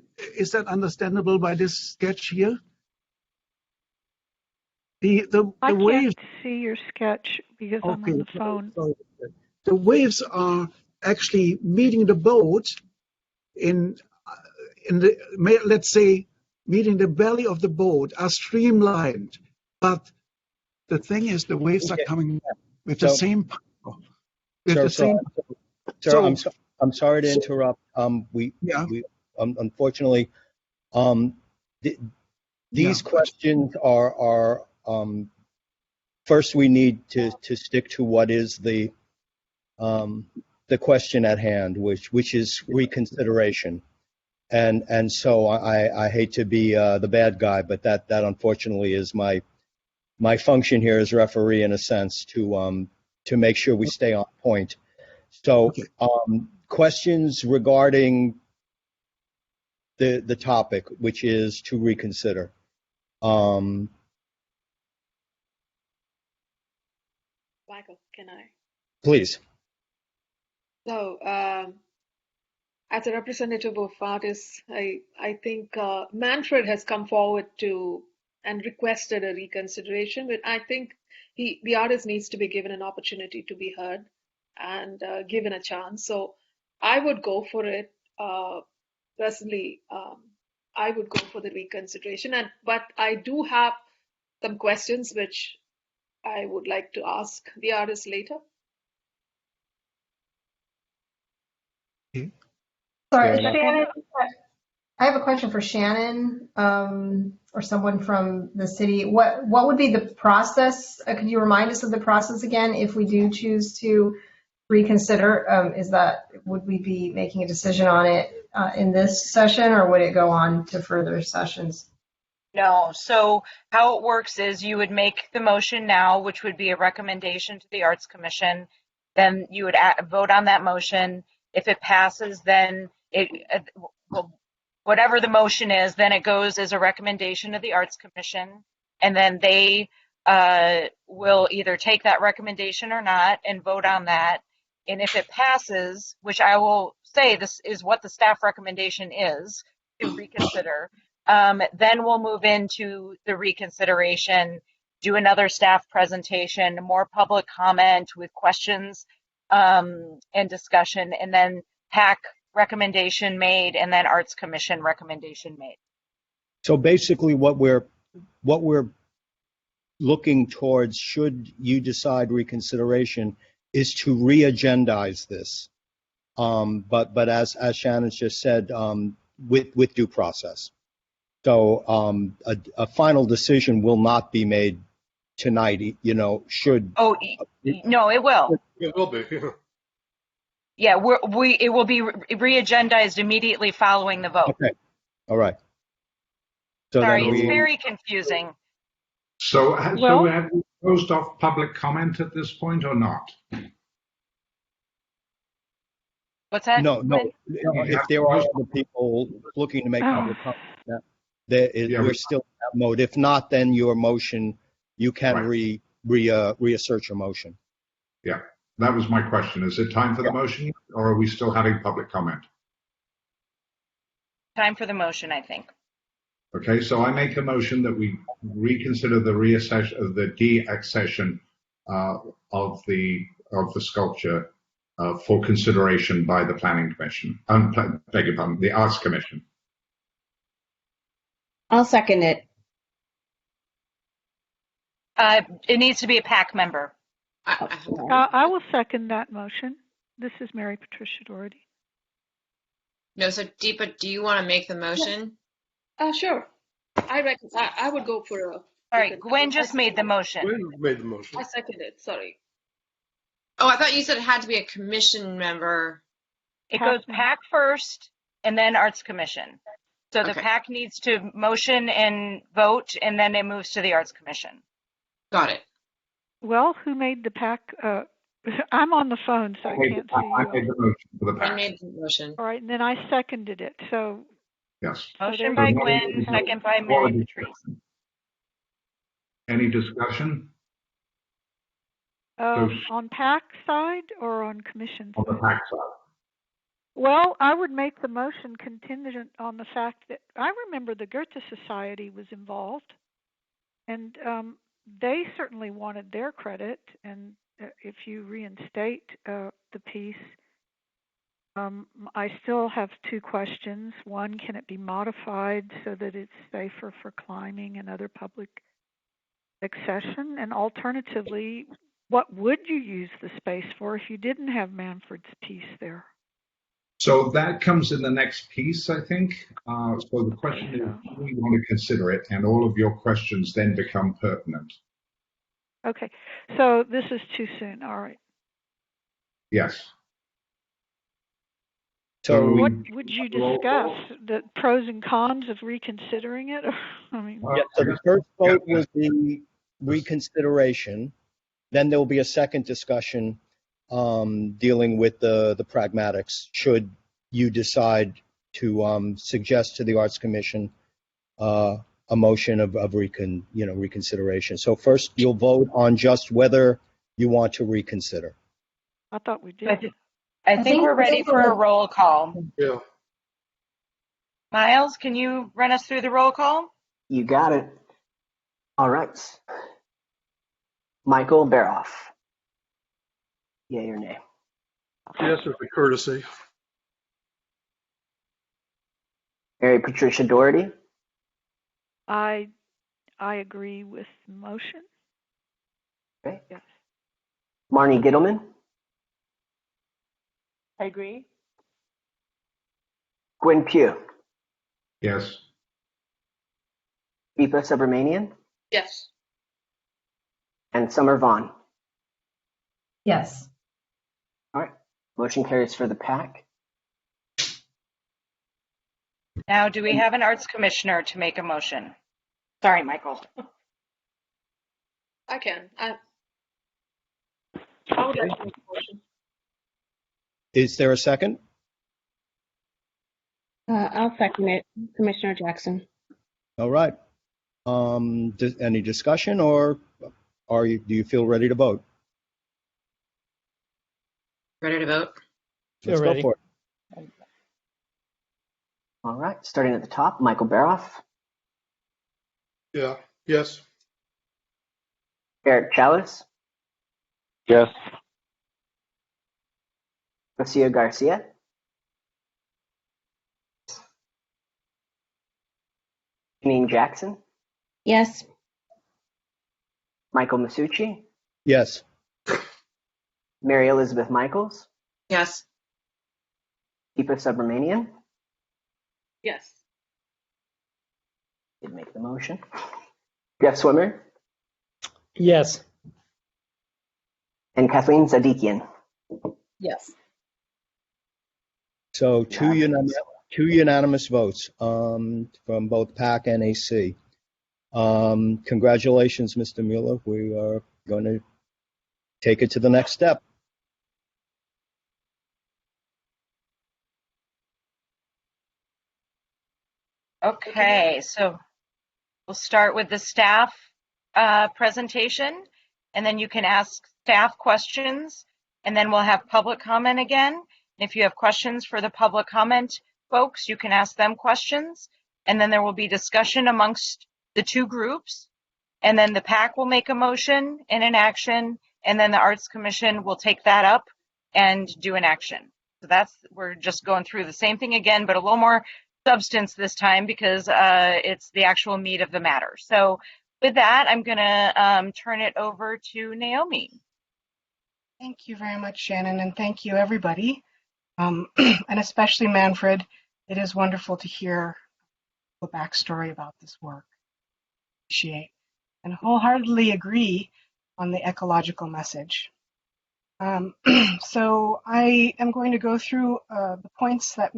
understandable by this sketch here? The I waves. can't see your sketch because I'm on the phone. So the waves are actually meeting the boat in the, let's say, meeting the belly of the boat, are streamlined. But the thing is, the waves are coming with the same power. With the same. Sir, I'm sorry to interrupt. Unfortunately, these questions are first we need to stick to what is the question at hand, which is reconsideration. And so I hate to be the bad guy, but that unfortunately is my function here as referee in a sense to make sure we stay on point. So questions regarding the topic, which is to reconsider. Michael, can I? Please. So, as a representative of artists, I think Manfred has come forward to and requested a reconsideration, but I think the artist needs to be given an opportunity to be heard and given a chance. So I would go for it. Personally, I would go for the reconsideration. But I do have some questions which I would like to ask the artist later. Sorry, Shannon, I have a question for Shannon or someone from the city. What would be the process? Could you remind us of the process again if we do choose to reconsider? Would we be making a decision on it in this session, or would it go on to further sessions? No. So how it works is you would make the motion now, which would be a recommendation to the Arts Commission. Then you would vote on that motion. If it passes, then whatever the motion is, then it goes as a recommendation to the Arts Commission, and then they will either take that recommendation or not and vote on that. And if it passes, which I will say this is what the staff recommendation is, to reconsider, then we'll move into the reconsideration, do another staff presentation, more public comment with questions and discussion, and then PAC recommendation made, and then Arts Commission recommendation made. So basically what we're looking towards, should you decide reconsideration, is to re-agendize this. But as Shannon's just said, with due process. So a final decision will not be made tonight, should. Oh, no, it will. It will be. Yeah, it will be re-agendized immediately following the vote. Okay, all right. So sorry, it's very confusing. So have we closed off public comment at this point or not? What's that? No. If there are other people looking to make public comment, we're still in that mode. If not, then your motion, you can reassert your motion. Yeah. That was my question. Is it time for the motion, or are we still having public comment? Time for the motion, I think. Okay, so I make a motion that we reconsider the de-accession of the sculpture for consideration by the Planning Commission. Beg your pardon, the Arts Commission. I'll second it. It needs to be a PAC member. I will second that motion. This is Mary Patricia Doherty. No, so Deepa, do you want to make the motion? Sure. I would go for a. All right, Gwen just made the motion. Gwen made the motion. I second it. Sorry. Oh, I thought you said it had to be a commission member. It goes PAC first, and then Arts Commission. So the PAC needs to motion and vote, and then it moves to the Arts Commission. Got it. Well, who made the PAC I'm on the phone, so I can't see I made you. the motion for the I PAC. made the motion. All right, and then I seconded it. So, Yes. Motion there by you go. Gwen, We have- second by Mary Patrice. Any discussion on PAC side or on commission on the side? PAC side? Well, I would make the motion contingent on the fact that I remember the Goethe Society was involved, and they certainly wanted their credit. And if you reinstate the piece, I still have two questions. One, can it be modified so that it's safer for climbing and other public accession? And alternatively, what would you use the space for if you didn't have Manfred's piece there? So that comes in the next piece, I think. So the question is, do we want to consider it? And all of your questions then become pertinent. Okay, so this is too soon. All right. Yes. So what would you discuss? The pros and cons of reconsidering it? I mean, yeah, so the first vote was the reconsideration. Then there will be a second discussion dealing with the pragmatics. Should you decide to suggest to the Arts Commission a motion of reconsideration. So first, you'll vote on just whether you want to reconsider. I thought we did. I think we're ready for a roll call. Yeah. Miles, can you run us through the roll call? You got it. All right. Michael Baroff. Yay or nay? Yes, as a courtesy. Mary Patricia Doherty. I agree with the motion. Okay. Yes. Marnie Gittleman. I agree. Gwen Pugh. Yes. Deepa Subramanian. Yes. And Summer Vaughn. Yes. All right. Motion carries for the PAC. Now, do we have an arts commissioner to make a motion? Sorry, Michael. I can. I would like to make a motion. Is there a second? I'll second it, Commissioner Jackson. All right. Any discussion, or do you feel ready to vote? Ready to vote? Let's go for it. All right. Starting at the top, Michael Baroff. Yeah. Yes. Eric Chalice. Yes. Garcia Garcia. Janine Jackson. Yes. Michael Masucci. Yes. Mary Elizabeth Michaels. Yes. Deepa Subramanian. Yes. Did make the motion. Jeff Swimmer. Yes. And Kathleen Sadikian. Yes. So two unanimous votes from both PAC and AC. Congratulations, Mr. Mueller. We are going to take it to the next step. Okay, so we'll start with the staff presentation, and then you can ask staff questions, and then we'll have public comment again. And if you have questions for the public comment folks, you can ask them questions, and then there will be discussion amongst the two groups, and then the PAC will make a motion and an action, and then the Arts Commission will take that up and do an action. So we're just going through the same thing again, but a little more substance this time because it's the actual meat of the matter. So with that, I'm going to turn it over to Naomi. Thank you very much, Shannon, and thank you, everybody, and especially Manfred. It is wonderful to hear the backstory about this work. Appreciate and wholeheartedly agree on the ecological message. So I am going to go through the points that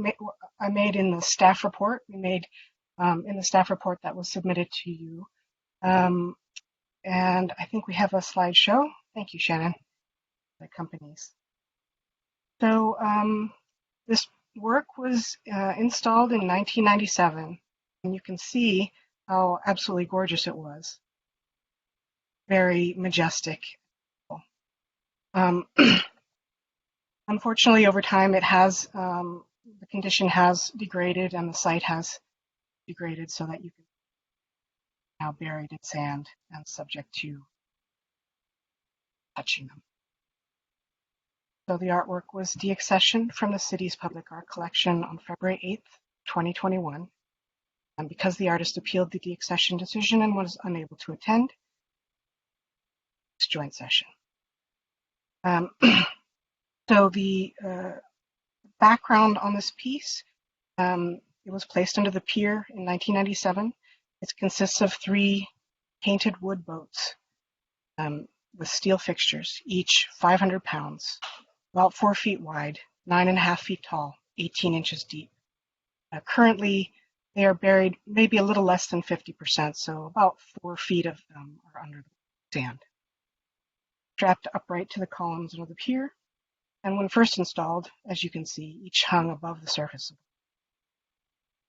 I made in the staff report. We made in the staff report that was submitted to you. And I think we have a slideshow. Thank you, Shannon. the companies. So this work was installed in 1997, and you can see how absolutely gorgeous it was. Very majestic. Unfortunately, over time, it has the condition has degraded, and the site has degraded so that you can now buried in sand and subject to touching them. So the artwork was deaccessioned from the city's public art collection on February 8th, 2021. And because the artist appealed the deaccession decision and was unable to attend this joint session. So the background on this piece, it was placed under the pier in 1997. It consists of 3 painted wood boats with steel fixtures, each 500 pounds, about 4 feet wide, 9.5 feet tall, 18 inches deep. Currently, they are buried maybe a little less than 50%, so about 4 feet of them are under the sand. Strapped upright to the columns under the pier, and when first installed, as you can see, each hung above the surface.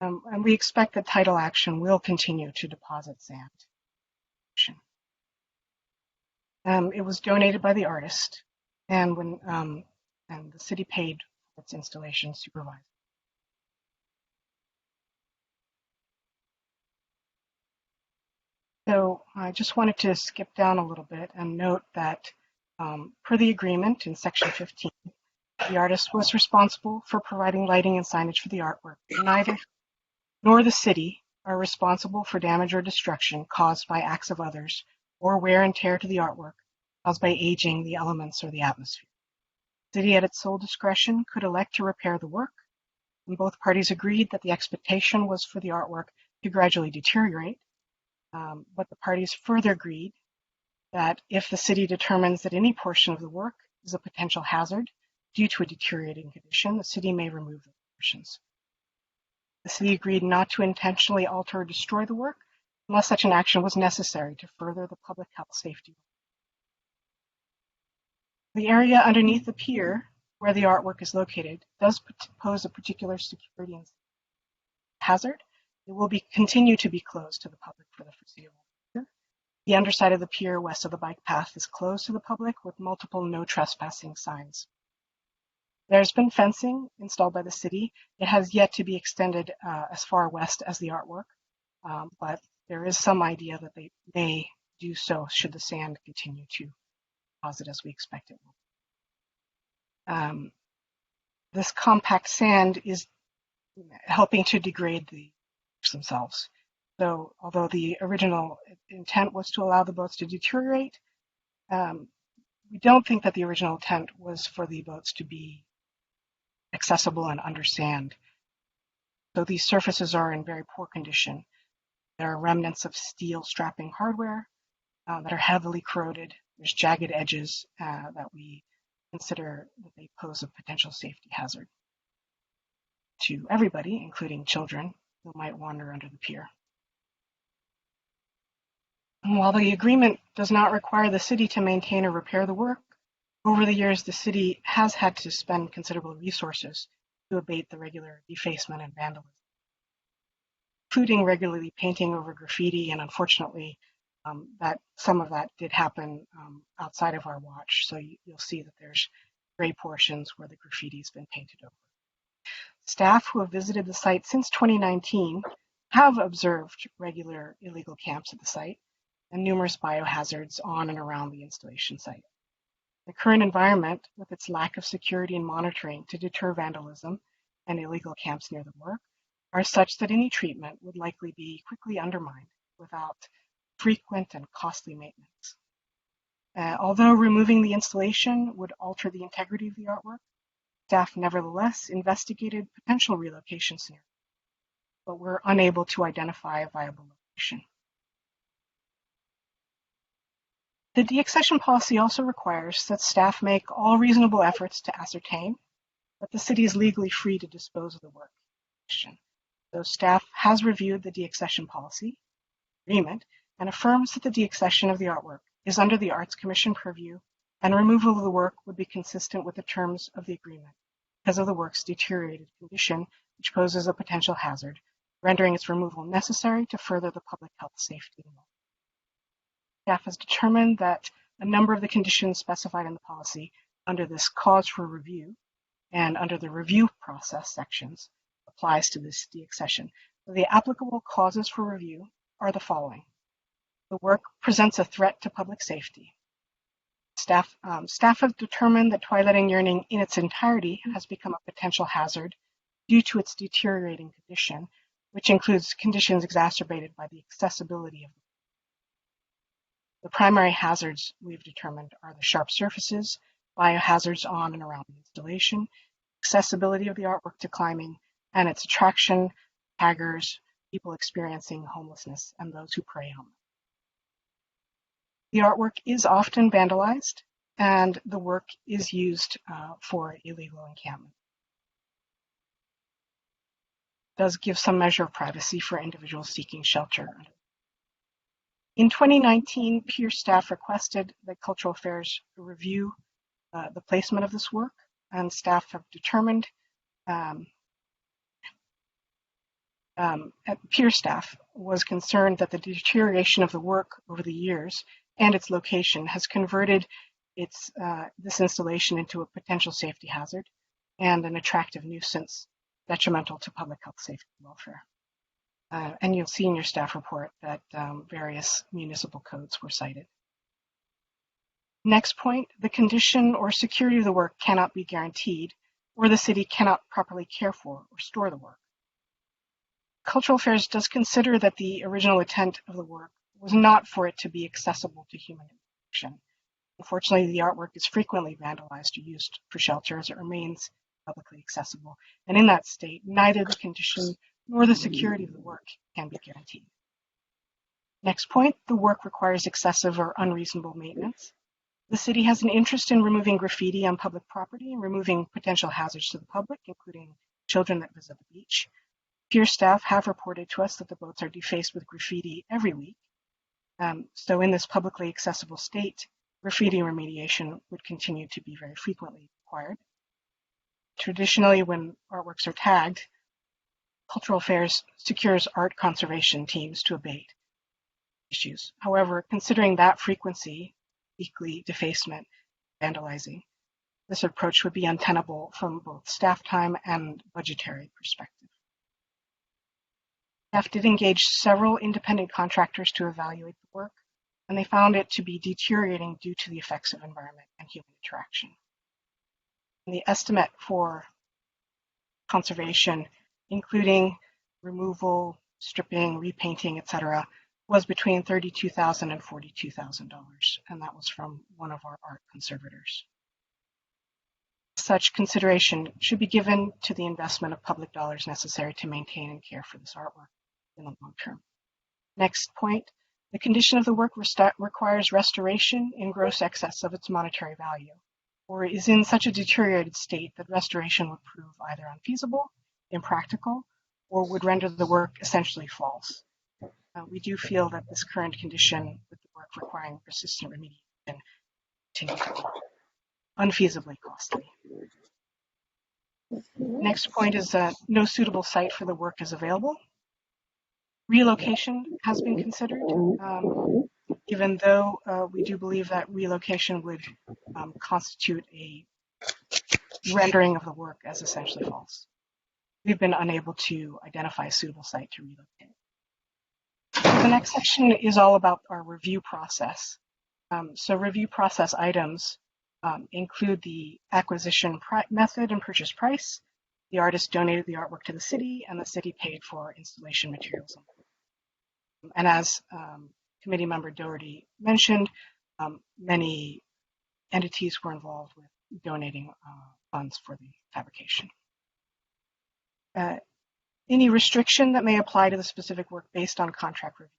And we expect that tidal action will continue to deposit sand. It was donated by the artist, and and the city paid for its installation supervisor. So I just wanted to skip down a little bit and note that per the agreement in section 15, the artist was responsible for providing lighting and signage for the artwork. Neither nor the city are responsible for damage or destruction caused by acts of others or wear and tear to the artwork caused by aging, the elements, or the atmosphere. The city at its sole discretion could elect to repair the work, and both parties agreed that the expectation was for the artwork to gradually deteriorate, but the parties further agreed that if the city determines that any portion of the work is a potential hazard due to a deteriorating condition, the city may remove the portions. The city agreed not to intentionally alter or destroy the work unless such an action was necessary to further the public health safety. The area underneath the pier where the artwork is located does pose a particular security hazard. It will continue to be closed to the public for the foreseeable future. The underside of the pier west of the bike path is closed to the public with multiple no trespassing signs. There's been fencing installed by the city. It has yet to be extended as far west as the artwork, but there is some idea that they may do so should the sand continue to deposit as we expect it will. This compact sand is helping to degrade the boats themselves. So although the original intent was to allow the boats to deteriorate, we don't think that the original intent was for the boats to be accessible and under sand. So these surfaces are in very poor condition. There are remnants of steel strapping hardware that are heavily corroded. There's jagged edges that we consider that they pose a potential safety hazard to everybody, including children who might wander under the pier. And while the agreement does not require the city to maintain or repair the work, over the years the city has had to spend considerable resources to abate the regular defacement and vandalism, including regularly painting over graffiti, and unfortunately that some of that did happen outside of our watch. So you'll see that there's gray portions where the graffiti has been painted over. Staff who have visited the site since 2019 have observed regular illegal camps at the site and numerous biohazards on and around the installation site. The current environment, with its lack of security and monitoring to deter vandalism and illegal camps near the work, are such that any treatment would likely be quickly undermined without frequent and costly maintenance. Although removing the installation would alter the integrity of the artwork, staff nevertheless investigated potential relocation scenarios, but were unable to identify a viable location. The deaccession policy also requires that staff make all reasonable efforts to ascertain that the city is legally free to dispose of the work. So staff has reviewed the deaccession policy agreement and affirms that the deaccession of the artwork is under the Arts Commission purview and removal of the work would be consistent with the terms of the agreement because of the work's deteriorated condition, which poses a potential hazard, rendering its removal necessary to further the public health, safety, and welfare. Staff has determined that a number of the conditions specified in the policy under this cause for review and under the review process sections applies to this deaccession. So the applicable causes for review are the following. The work presents a threat to public safety. Staff have determined that toileting urine in its entirety has become a potential hazard due to its deteriorating condition, which includes conditions exacerbated by the accessibility of the primary hazards we've determined are the sharp surfaces, biohazards on and around the installation, accessibility of the artwork to climbing, and its attraction, taggers, people experiencing homelessness, and those who prey on them. The artwork is often vandalized, and the work is used for illegal encampment. It does give some measure of privacy for individuals seeking shelter. In 2019, Pierce staff requested that Cultural Affairs review the placement of this work, and staff have determined Pierce staff was concerned that the deterioration of the work over the years and its location has converted this installation into a potential safety hazard and an attractive nuisance detrimental to public health, safety, and welfare. And you'll see in your staff report that various municipal codes were cited. Next point, the condition or security of the work cannot be guaranteed, or the city cannot properly care for or store the work. Cultural Affairs does consider that the original intent of the work was not for it to be accessible to human interaction. Unfortunately, the artwork is frequently vandalized or used for shelter as it remains publicly accessible. And in that state, neither the condition nor the security of the work can be guaranteed. Next point, the work requires excessive or unreasonable maintenance. The city has an interest in removing graffiti on public property and removing potential hazards to the public, including children that visit the beach. Pierce staff have reported to us that the boats are defaced with graffiti every week. So in this publicly accessible state, graffiti remediation would continue to be very frequently required. Traditionally, when artworks are tagged, Cultural Affairs secures art conservation teams to abate issues. However, considering that frequency, weekly defacement, vandalizing, this approach would be untenable from both staff time and budgetary perspective. Staff did engage several independent contractors to evaluate the work, and they found it to be deteriorating due to the effects of environment and human interaction. And the estimate for conservation, including removal, stripping, repainting, etc., was between $32,000 and $42,000, and that was from one of our art conservators. Such consideration should be given to the investment of public dollars necessary to maintain and care for this artwork in the long term. Next point, the condition of the work requires restoration in gross excess of its monetary value, or is in such a deteriorated state that restoration would prove either unfeasible, impractical, or would render the work essentially false. We do feel that this current condition with the work requiring persistent remediation continues to be unfeasibly costly. Next point is that no suitable site for the work is available. Relocation has been considered, even though we do believe that relocation would constitute a rendering of the work as essentially false. We've been unable to identify a suitable site to relocate. The next section is all about our review process. So review process items include the acquisition method and purchase price. The artist donated the artwork to the city, and the city paid for installation materials. And as committee member Doherty mentioned, many entities were involved with donating funds for the fabrication. Any restriction that may apply to the specific work based on contract review.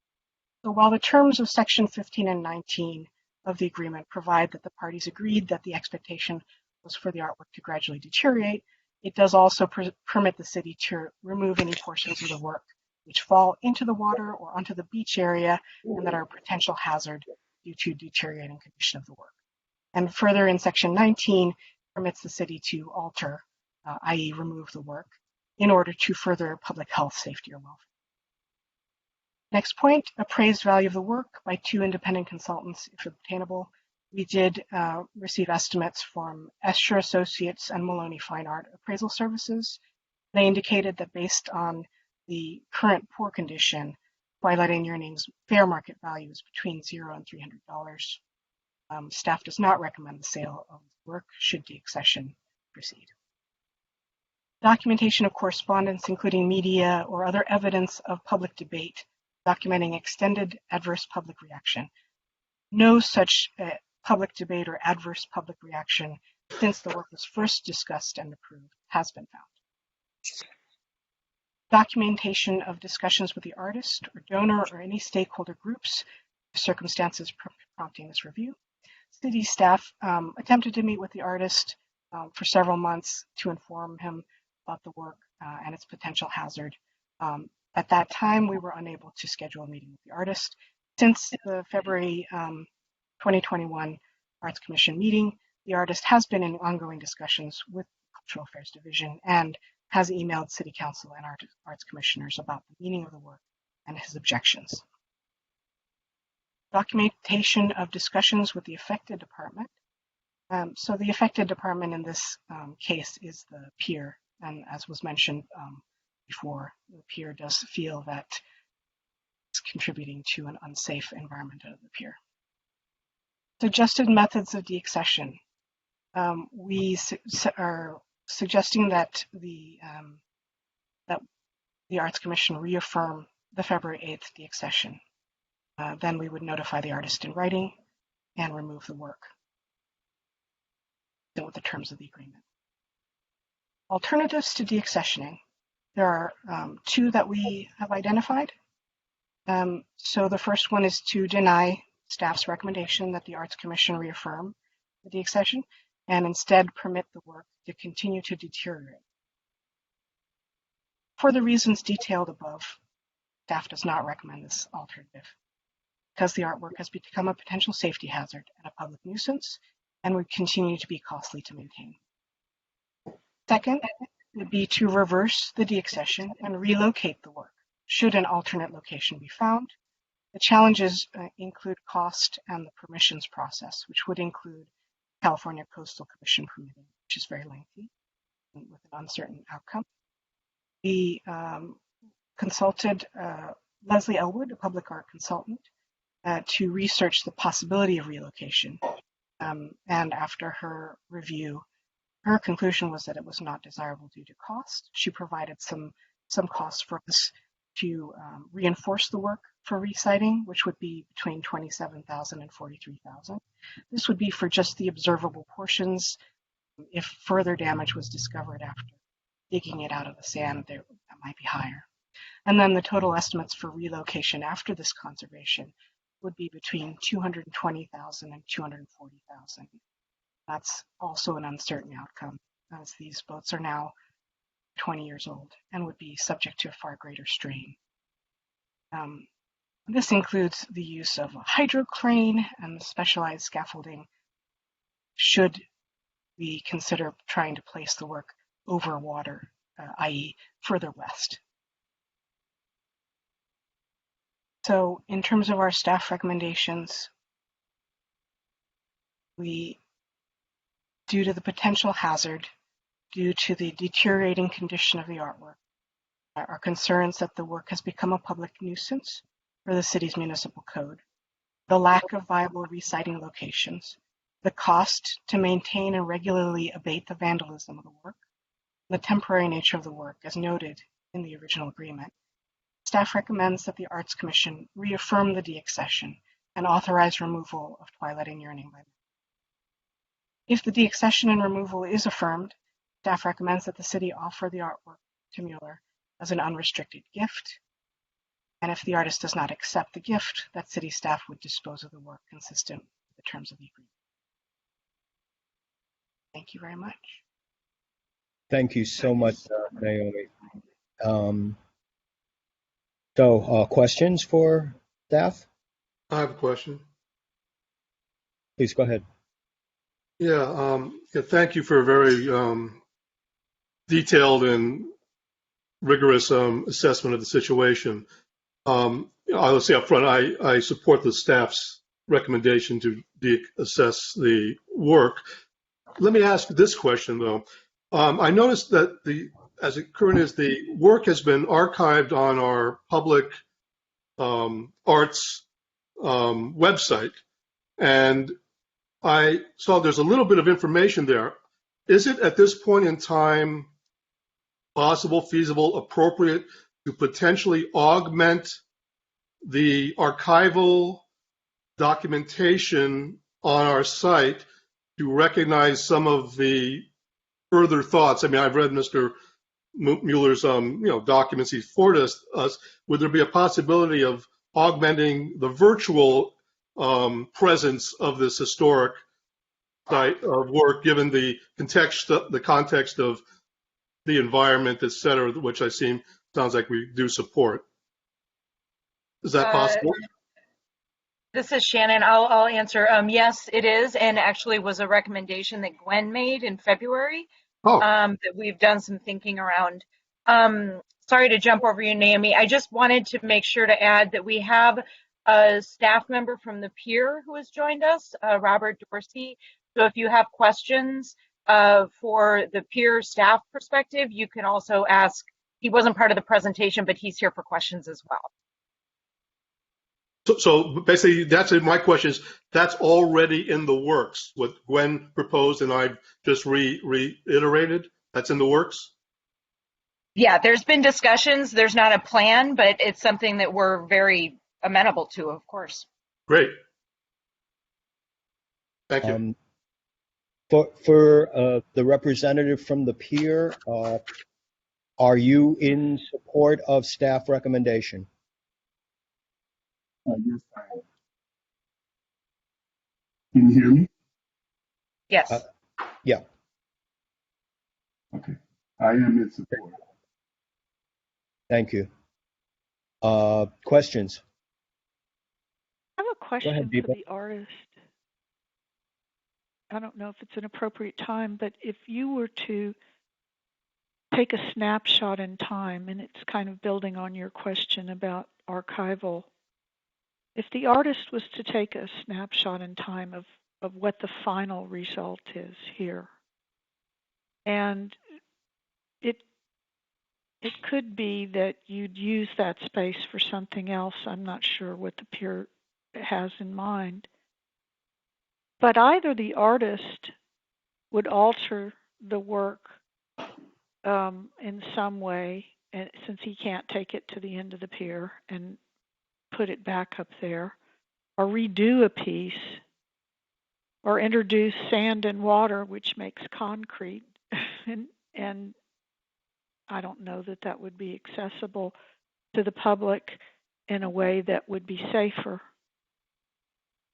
So while the terms of section 15 and 19 of the agreement provide that the parties agreed that the expectation was for the artwork to gradually deteriorate, it does also permit the city to remove any portions of the work which fall into the water or onto the beach area and that are a potential hazard due to deteriorating condition of the work. And further in section 19 permits the city to alter, i.e. remove the work in order to further public health, safety, or welfare. Next point, appraised value of the work by 2 independent consultants if obtainable. We did receive estimates from Escher Associates and Maloney Fine Art Appraisal Services. They indicated that based on the current poor condition, Twilight and Yearning's fair market value is between $0 and $300. Staff does not recommend the sale of the work should deaccession proceed. Documentation of correspondence, including media or other evidence of public debate, documenting extended adverse public reaction. No such public debate or adverse public reaction since the work was first discussed and approved has been found. Documentation of discussions with the artist or donor or any stakeholder groups, circumstances prompting this review. City staff attempted to meet with the artist for several months to inform him about the work and its potential hazard. At that time, we were unable to schedule a meeting with the artist. Since the February 2021 Arts Commission meeting, the artist has been in ongoing discussions with the Cultural Affairs Division and has emailed City Council and Arts Commissioners about the meaning of the work and his objections. Documentation of discussions with the affected department. So the affected department in this case is the pier, and as was mentioned before, the pier does feel that it's contributing to an unsafe environment of the pier. Suggested methods of deaccession. We are suggesting that the Arts Commission reaffirm the February 8th deaccession. Then we would notify the artist in writing and remove the work with the terms of the agreement. Alternatives to deaccessioning. There are 2 that we have identified. So the first one is to deny staff's recommendation that the Arts Commission reaffirm the deaccession and instead permit the work to continue to deteriorate. For the reasons detailed above, staff does not recommend this alternative because the artwork has become a potential safety hazard and a public nuisance and would continue to be costly to maintain. Second would be to reverse the deaccession and relocate the work should an alternate location be found. The challenges include cost and the permissions process, which would include California Coastal Commission permitting, which is very lengthy and with an uncertain outcome. We consulted Leslie Elwood, a public art consultant, to research the possibility of relocation. And after her review, her conclusion was that it was not desirable due to cost. She provided some costs for us to reinforce the work for resiting, which would be between $27,000 and $43,000. This would be for just the observable portions. If further damage was discovered after digging it out of the sand, that might be higher. And then the total estimates for relocation after this conservation would be between $220,000 and $240,000. That's also an uncertain outcome, as these boats are now 20 years old and would be subject to a far greater strain. This includes the use of a hydrocrane and specialized scaffolding should we consider trying to place the work over water, i.e. further west. So in terms of our staff recommendations, we, due to the potential hazard, due to the deteriorating condition of the artwork, are concerns that the work has become a public nuisance for the city's municipal code, the lack of viable resiting locations, the cost to maintain and regularly abate the vandalism of the work, the temporary nature of the work as noted in the original agreement. Staff recommends that the Arts Commission reaffirm the deaccession and authorize removal of Twilight and Yearning. If the deaccession and removal is affirmed, staff recommends that the city offer the artwork to Mueller as an unrestricted gift. And if the artist does not accept the gift, that city staff would dispose of the work consistent with the terms of the agreement. Thank you very much. Thank you so much, Naomi. Questions for staff? I have a question. Please go ahead. Yeah, thank you for a very detailed and rigorous assessment of the situation. I'll say up front, I support the staff's recommendation to assess the work. Let me ask this question, though. I noticed that as it current is, the work has been archived on our public arts website, and I saw there's a little bit of information there. Is it at this point in time possible, feasible, appropriate to potentially augment the archival documentation on our site to recognize some of the further thoughts? I mean, I've read Mr. Mueller's documents he's forwarded us. Would there be a possibility of augmenting the virtual presence of this historic site of work, given the context of the environment, et cetera, which sounds like we do support? Is that possible? This is Shannon. I'll answer. Yes, it is, and actually was a recommendation that Gwen made in February. That we've done some thinking around. Sorry to jump over you, Naomi. I just wanted to make sure to add that we have a staff member from the Pier who has joined us, Robert Dorsey. So if you have questions for the Pier staff perspective, you can also ask. He wasn't part of the presentation, but he's here for questions as well. So basically, that's my question is, that's already in the works, what Gwen proposed and I've just reiterated, that's in the works? Yeah, there's been discussions. There's not a plan, but it's something that we're very amenable to, of course. Great. Thank you. For the representative from the Pier, are you in support of staff recommendation? Yes, I am. Can you hear me? Yes. Yeah. Okay. I am in support. Thank you. Questions? I have a question ahead, for the artist. I don't know if it's an appropriate time, but if you were to take a snapshot in time, and it's kind of building on your question about archival, if the artist was to take a snapshot in time of what the final result is here, and it could be that you'd use that space for something else. I'm not sure what the Pier has in mind. But either the artist would alter the work in some way, and since he can't take it to the end of the pier and put it back up there, or redo a piece, or introduce sand and water, which makes concrete, and I don't know that that would be accessible to the public in a way that would be safer.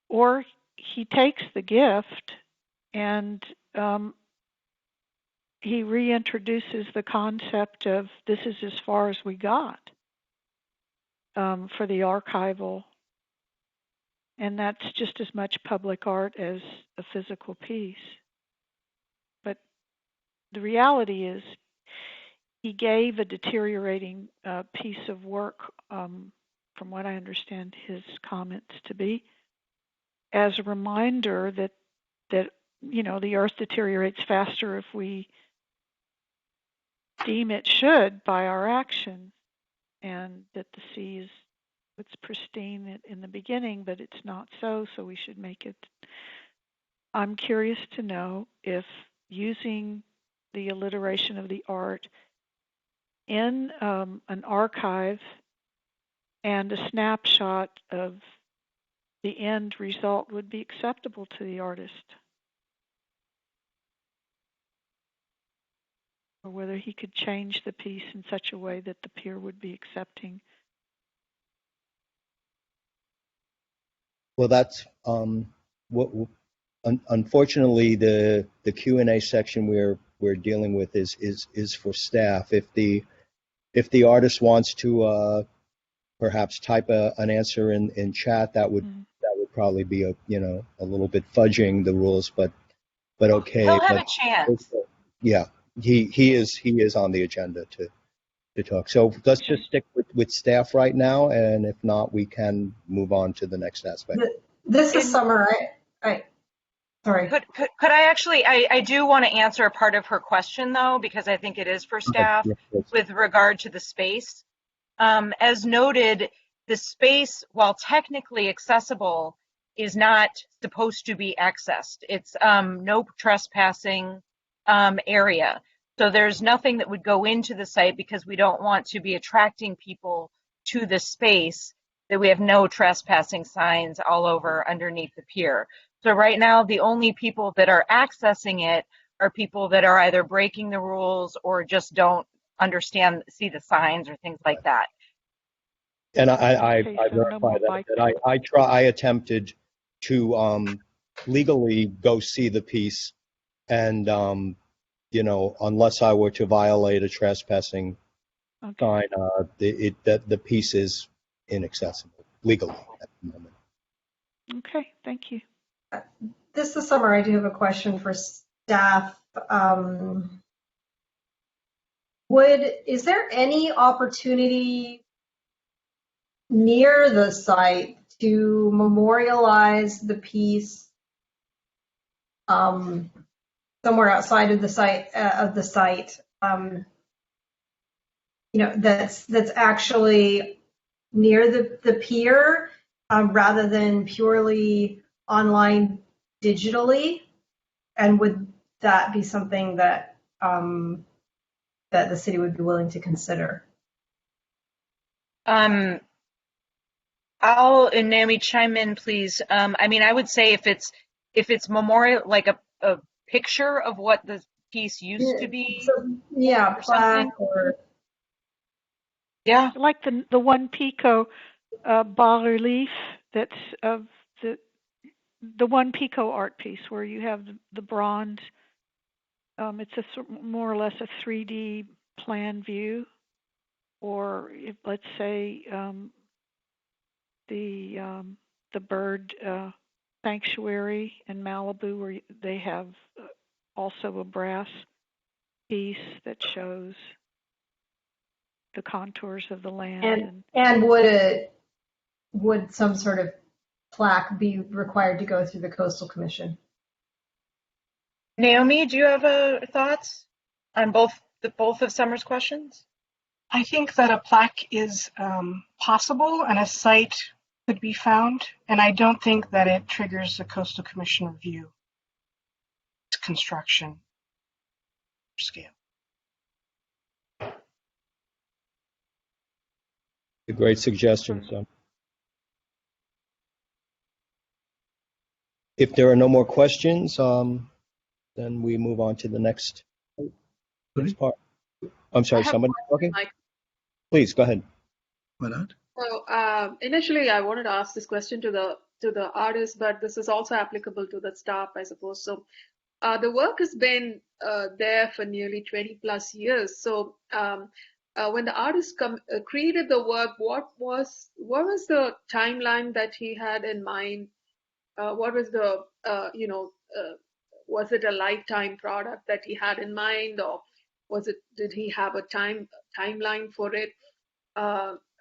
Or he takes the gift and he reintroduces the concept of this is as far as we got for the archival. And that's just as much public art as a physical piece. But the reality is he gave a deteriorating piece of work, from what I understand his comments to be, as a reminder that the earth deteriorates faster if we deem it should by our action, and that the sea is it's pristine in the beginning, but it's not so we should make it. I'm curious to know if using the alliteration of the art in an archive and a snapshot of the end result would be acceptable to the artist, or whether he could change the piece in such a way that the peer would be accepting. Well, that's unfortunately the Q&A section we're dealing with is for staff. If the artist wants to perhaps type an answer in chat, that would probably be a little bit fudging the rules, but but okay. He'll have But a chance. yeah, he is on the agenda to talk. So let's just stick with staff right now, and if not, we can move on to the next aspect. This is Summer. Sorry. Could I actually, I do want to answer a part of her question though, because I think it is for staff with regard to the space. As noted, the space, while technically accessible, is not supposed to be accessed. It's no trespassing area. So there's nothing that would go into the site because we don't want to be attracting people to the space that we have no trespassing signs all over underneath the pier. So right now, the only people that are accessing it are people that are either breaking the rules or just don't see the signs or things like that. And I verify that I attempted to legally go see the piece, and unless I were to violate a trespassing sign, the piece is inaccessible legally at the moment. Okay, thank you. This is Summer. I do have a question for staff. Is there any opportunity near the site to memorialize the piece somewhere outside of the site that's actually near the pier rather than purely online digitally? And would that be something that that the city would be willing to consider? And Naomi, chime in, please. I would say if it's memorial, like a picture of what the piece used to be. Plaque or. Yeah. Like the one Pico bas relief that's of the one Pico art piece where you have the bronze. It's more or less a 3D plan view, or if, let's say the bird sanctuary in Malibu, where they have also a brass piece that shows the contours of the land. And would some sort of plaque be required to go through the Coastal Commission? Naomi, do you have thoughts on both of Summer's questions? I think that a plaque is possible and a site could be found, and I don't think that it triggers the Coastal Commission review. It's construction scale. A great suggestion, son. If there are no more questions, then we move on to the next part. I'm sorry, somebody talking? Please, go ahead. So initially, I wanted to ask this question to the artist, but this is also applicable to the staff, I suppose. So the work has been there for nearly 20 plus years. So when the artist created the work, what was the timeline that he had in mind? What was the was it a lifetime product that he had in mind, or did he have a timeline for it?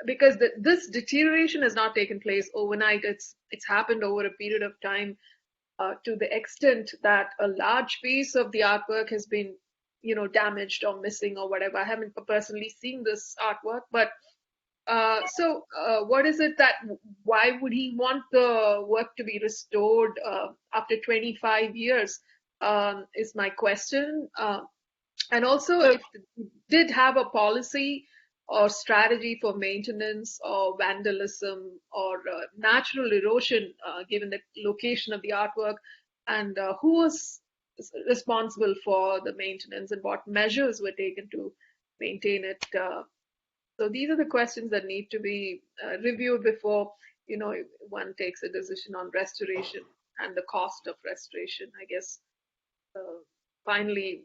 Because this deterioration has not taken place overnight. It's happened over a period of time, to the extent that a large piece of the artwork has been, damaged or missing or whatever. I haven't personally seen this artwork, but what is it why would he want the work to be restored after 25 years is my question. And also, if he did have a policy or strategy for maintenance or vandalism or natural erosion, given the location of the artwork, and who was responsible for the maintenance and what measures were taken to maintain it. So these are the questions that need to be reviewed before one takes a decision on restoration and the cost of restoration. I guess finally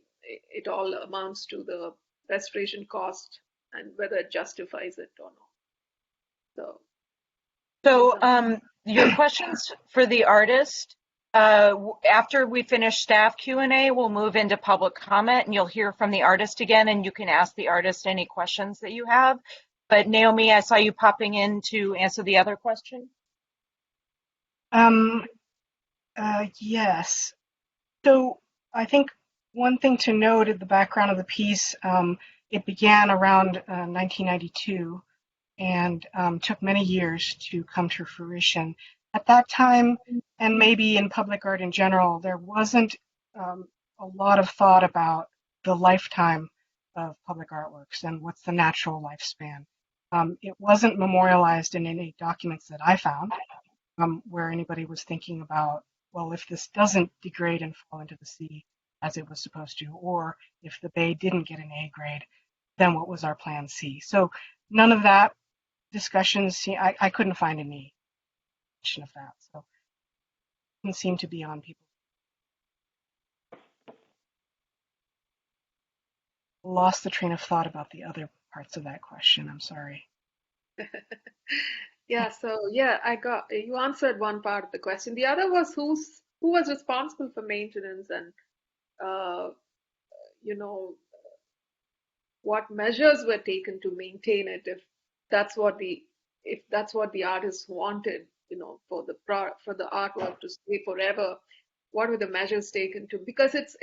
it all amounts to the restoration cost and whether it justifies it or not. So your questions for the artist, After we finish staff Q&A, we'll move into public comment, and you'll hear from the artist again, and you can ask the artist any questions that you have. But Naomi, I saw you popping in to answer the other question. Yes. So I think one thing to note at the background of the piece, it began around 1992 and took many years to come to fruition. At that time, and maybe in public art in general, there wasn't a lot of thought about the lifetime of public artworks and what's the natural lifespan. It wasn't memorialized in any documents that I found where anybody was thinking about, well, if this doesn't degrade and fall into the sea as it was supposed to, or if the bay didn't get an A grade, then what was our plan C? So none of that discussions, I couldn't find any mention of that. So it didn't seem to be on people. Lost the train of thought about the other parts of that question. I'm sorry. Yeah, so yeah, you answered one part of the question. The other was who was responsible for maintenance and what measures were taken to maintain it if that's what the artist wanted, for the artwork to stay forever. What were the measures taken to, because it's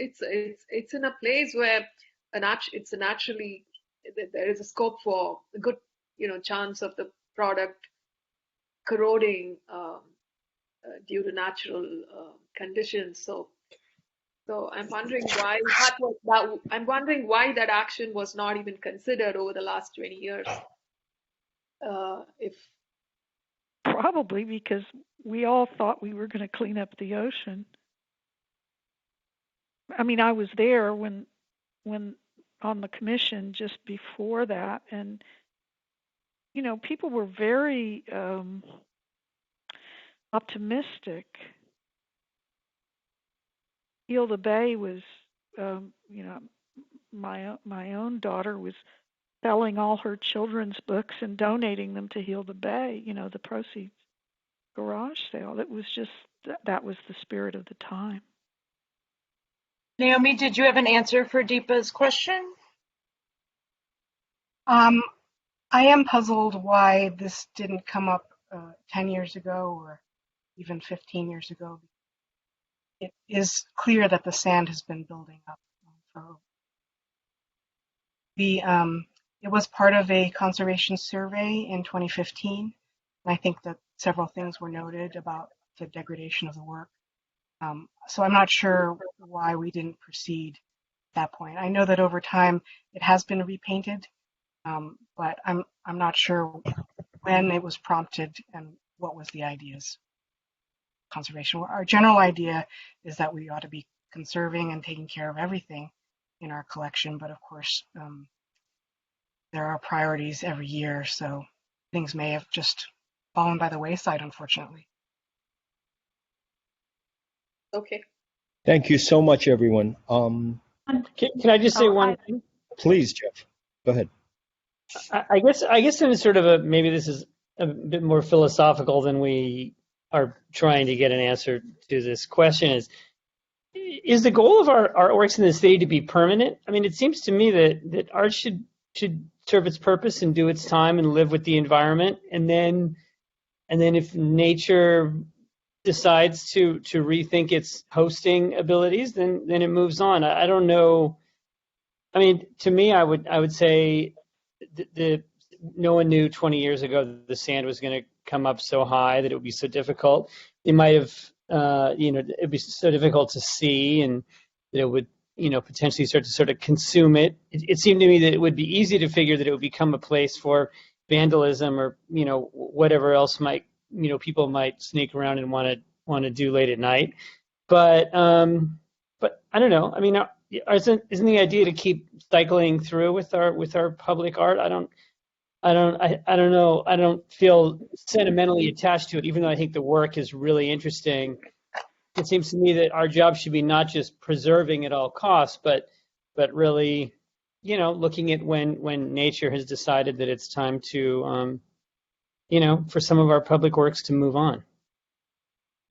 in a place where there is a scope for a good chance of the product corroding due to natural conditions. So I'm wondering why that action was not even considered over the last 20 years. Probably because we all thought we were going to clean up the ocean. I mean, I was there when on the commission just before that, and people were very optimistic. Heal the Bay was, my own daughter was selling all her children's books and donating them to Heal the Bay, the proceeds garage sale. It was just, that was the spirit of the time. Naomi, did you have an answer for Deepa's question? I am puzzled why this didn't come up 10 years ago or even 15 years ago. It is clear that the sand has been building up. It was part of a conservation survey in 2015, and I think that several things were noted about the degradation of the work. So I'm not sure why we didn't proceed at that point. I know that over time it has been repainted, but I'm not sure when it was prompted and what was the ideas. Conservation. Our general idea is that we ought to be conserving and taking care of everything in our collection, but of course there are priorities every year, so things may have just fallen by the wayside, unfortunately. Okay. Thank you so much, everyone. Can I just say one thing? Please, Jeff. Go ahead. I guess in sort of maybe this is a bit more philosophical than we are trying to get an answer to this question is the goal of our works in the city to be permanent? I mean, it seems to me that art should serve its purpose and do its time and live with the environment, and then if nature decides to rethink its hosting abilities, then it moves on. I don't know. I mean, to me, I would say no one knew 20 years ago that the sand was going to come up so high that it would be so difficult. It might have, it'd be so difficult to see, and that it would, potentially start to sort of consume it. It seemed to me that it would be easy to figure that it would become a place for vandalism or, whatever else people might sneak around and want to do late at night. But I don't know. I mean, isn't the idea to keep cycling through with our public art? I don't know. I don't feel sentimentally attached to it, even though I think the work is really interesting. It seems to me that our job should be not just preserving at all costs, but really, looking at when nature has decided that it's time to, for some of our public works to move on.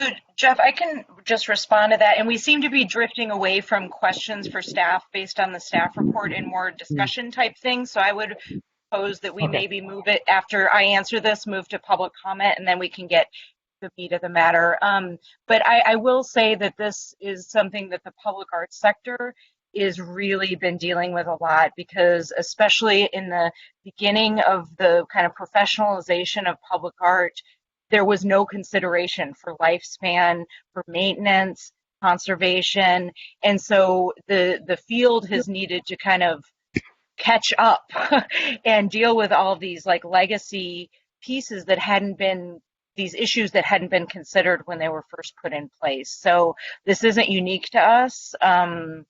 So, Jeff, I can just respond to that. And we seem to be drifting away from questions for staff based on the staff report and more discussion type things. So I would propose that we Okay. maybe move it after I answer this, move to public comment, and then we can get the meat of the matter. But I will say that this is something that the public arts sector is really been dealing with a lot, because especially in the beginning of the kind of professionalization of public art, there was no consideration for lifespan, for maintenance, conservation. And so the field has needed to kind of catch up and deal with all of these like legacy pieces that hadn't been, these issues that hadn't been considered when they were first put in place. So this isn't unique to us. And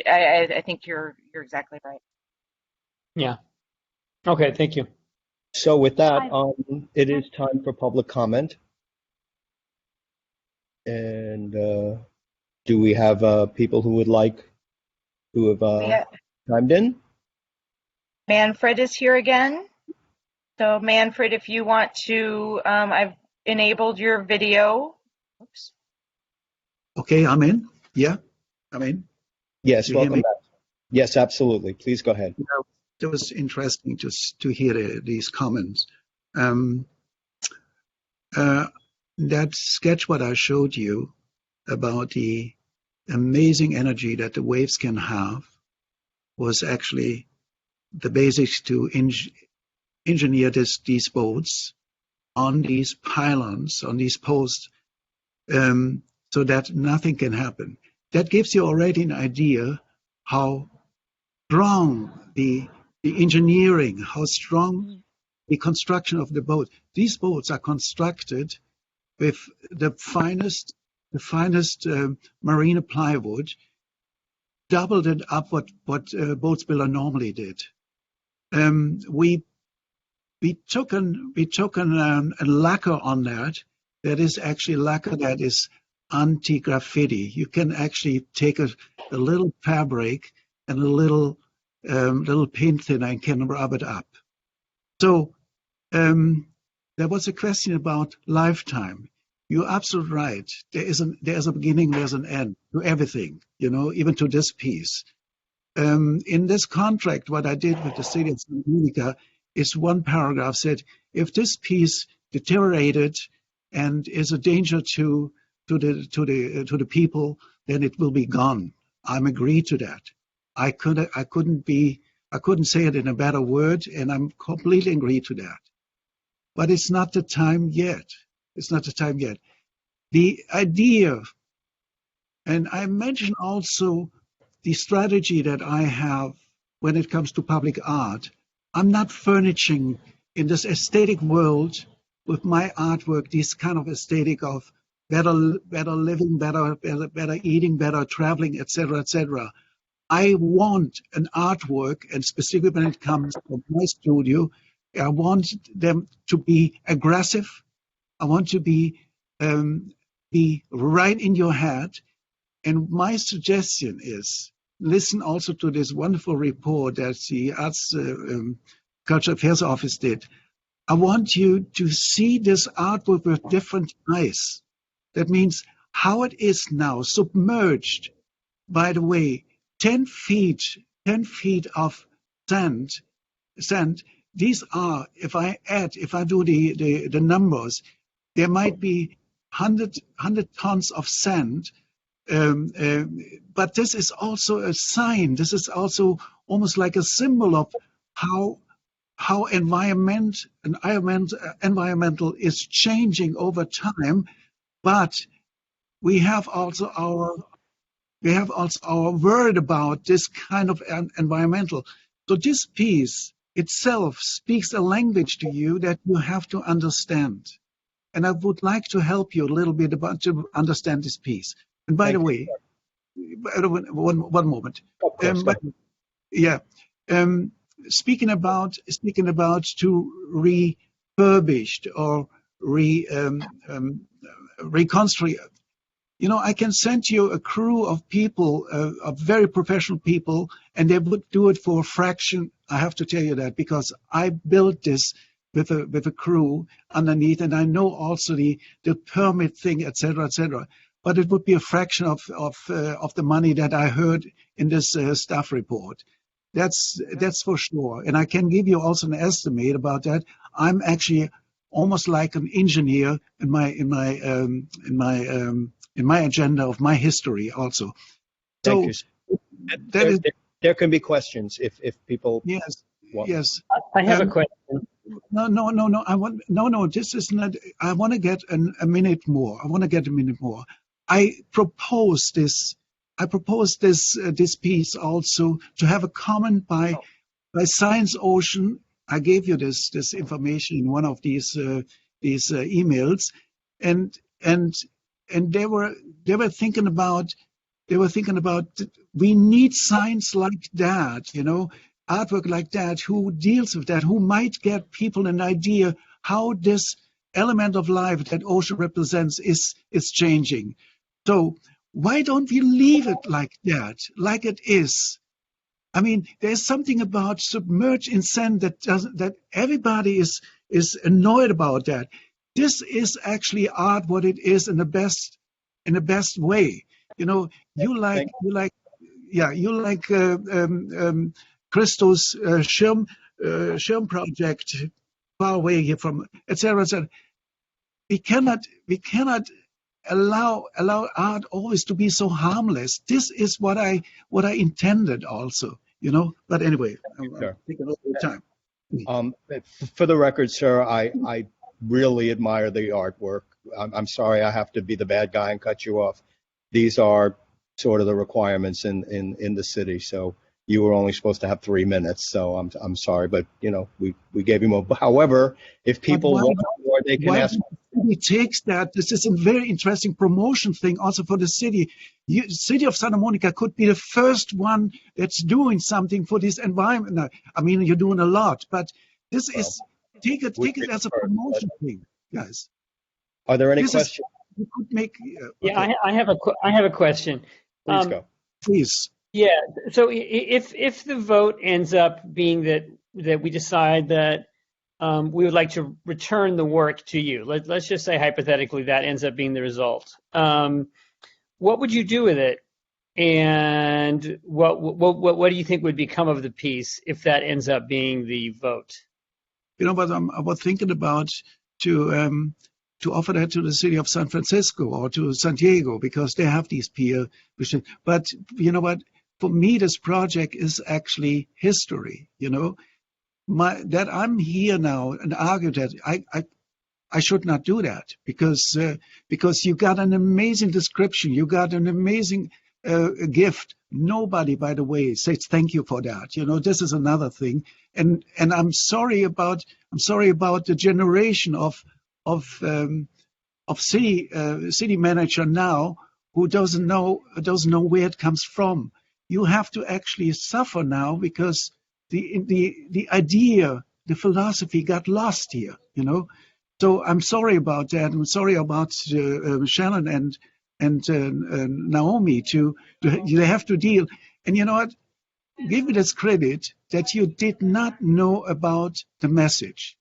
I think you're exactly right. Yeah. Okay, thank you. So with that, it is time for public comment. And do we have people who would like to have chimed in? Manfred is here again. So Manfred, if you want to, I've enabled your video. Oops. Okay, I'm in. Yeah, I'm in. Yes, You hear welcome me? back. Yes, absolutely. Please go ahead. It was interesting just to hear these comments. That sketch what I showed you about the amazing energy that the waves can have was actually the basics to engineer these boats on these pylons, on these posts, so that nothing can happen. That gives you already an idea how strong the engineering, how strong the construction of the boat. These boats are constructed with the finest marine plywood, doubled it up what boats builder normally did. We took a lacquer on that. That is actually lacquer that is anti-graffiti. You can actually take a little fabric and a little paint thinner and can rub it up. So there was a question about lifetime. You're absolutely right. There's a beginning, there's an end to everything, even to this piece. In this contract, what I did with the city of Santa Monica is one paragraph said, if this piece deteriorated and is a danger to the people, then it will be gone. I'm agreed to that. I couldn't say it in a better word, and I'm completely agreed to that. But it's not the time yet. It's not the time yet. The idea, and I mentioned also the strategy that I have when it comes to public art. I'm not furnishing in this aesthetic world with my artwork, this kind of aesthetic of better living, better eating, better traveling, etc., etc. I want an artwork, and specifically when it comes from my studio, I want them to be aggressive. I want to be right in your head. And my suggestion is, listen also to this wonderful report that the Arts Culture Affairs Office did. I want you to see this artwork with different eyes. That means how it is now, submerged, by the way, 10 feet of sand. These are, if I do the numbers, there might be 100 tons of sand. But this is also a sign. This is also almost like a symbol of how environmental is changing over time. But we have also our word about this kind of environmental. So this piece itself speaks a language to you that you have to understand. And I would like to help you a little bit to understand this piece. And by the way, one moment. Speaking about to refurbished or reconstruct. I can send you a crew of people, of very professional people, and they would do it for a fraction. I have to tell you that because I built this with a crew underneath, and I know also the permit thing, etc., etc. But it would be a fraction of the money that I heard in this staff report. That's for sure. And I can give you also an estimate about that. I'm actually almost like an engineer in my agenda of my history also. Thank So you. that is, There can be questions if people. yes, want. yes. I have a question. No. This is not. I want to get a minute more. I propose this. This piece also to have a comment by Science Ocean. I gave you this information in one of these emails, and they were thinking about we need science like that, artwork like that, who deals with that, who might get people an idea how this element of life that ocean represents is changing. So why don't we leave it like that, like it is? I mean, there's something about submerged in sand that everybody is annoyed about that. This is actually art, what it is in the best way. You like Christo's Schirm project far away here from, etc., etc. We cannot allow art always to be so harmless. This is what I intended also, But anyway, I'm taking a little bit of time. For the record, sir, I really admire the artwork. I'm sorry I have to be the bad guy and cut you off. These are sort of the requirements in the city. So you were only supposed to have 3 minutes. So I'm sorry, but we gave you more. However, if people want more, they can ask. It takes that. This is a very interesting promotion thing also for the city. City of Santa Monica could be the first one that's doing something for this environment. Now, I mean, you're doing a lot, but this is take it as a promotion thing, guys. Are there any questions? You could make. Yeah, I have a question. Please go. Please. Yeah. So if the vote ends up being that we decide that we would like to return the work to you, let's just say hypothetically that ends up being the result. What would you do with it? And what do you think would become of the piece if that ends up being the vote? What I was thinking about to offer that to the city of San Francisco or to San Diego, because they have these peer vision. But you know what? For me, this project is actually history. That I'm here now and argue that I should not do that because you got an amazing description, you got an amazing gift. Nobody, by the way, says thank you for that. This is another thing, and I'm sorry about the generation of city manager now who doesn't know where it comes from. You have to actually suffer now because the idea, the philosophy got lost here, So I'm sorry about that. I'm sorry about Shannon and Naomi they have to deal. And you know what? Give me this credit that you did not know about the message,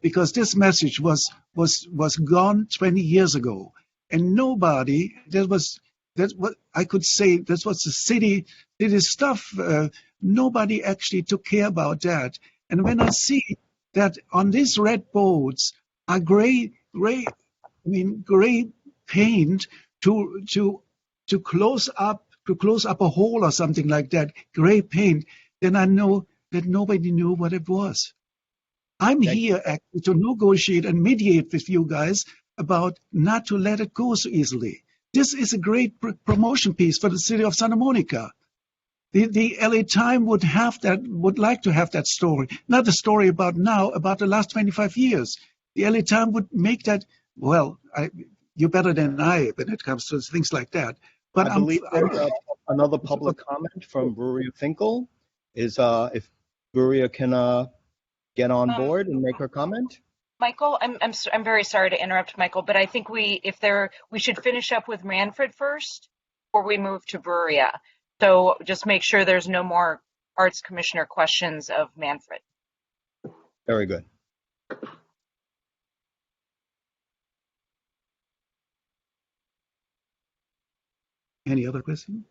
because this message was gone 20 years ago, and nobody. That's what I could say. That was the city stuff. Nobody actually took care about that. And when I see that on these red boards are gray paint to close up a hole or something like that, gray paint, then I know that nobody knew what it was. I'm here actually to negotiate and mediate with you guys about not to let it go so easily. This is a great promotion piece for the city of Santa Monica. The LA Times would like to have that story, not the story about now, about the last 25 years. The LA Times would make that, you're better than I when it comes to things like that. But I believe there's another public comment from Bruria Finkel. Is if Bruria can get on board and make her comment? Michael, I'm very sorry to interrupt, Michael, but I think we should finish up with Manfred first before we move to Bruria. So just make sure there's no more Arts Commissioner questions of Manfred. Very good. Any other question?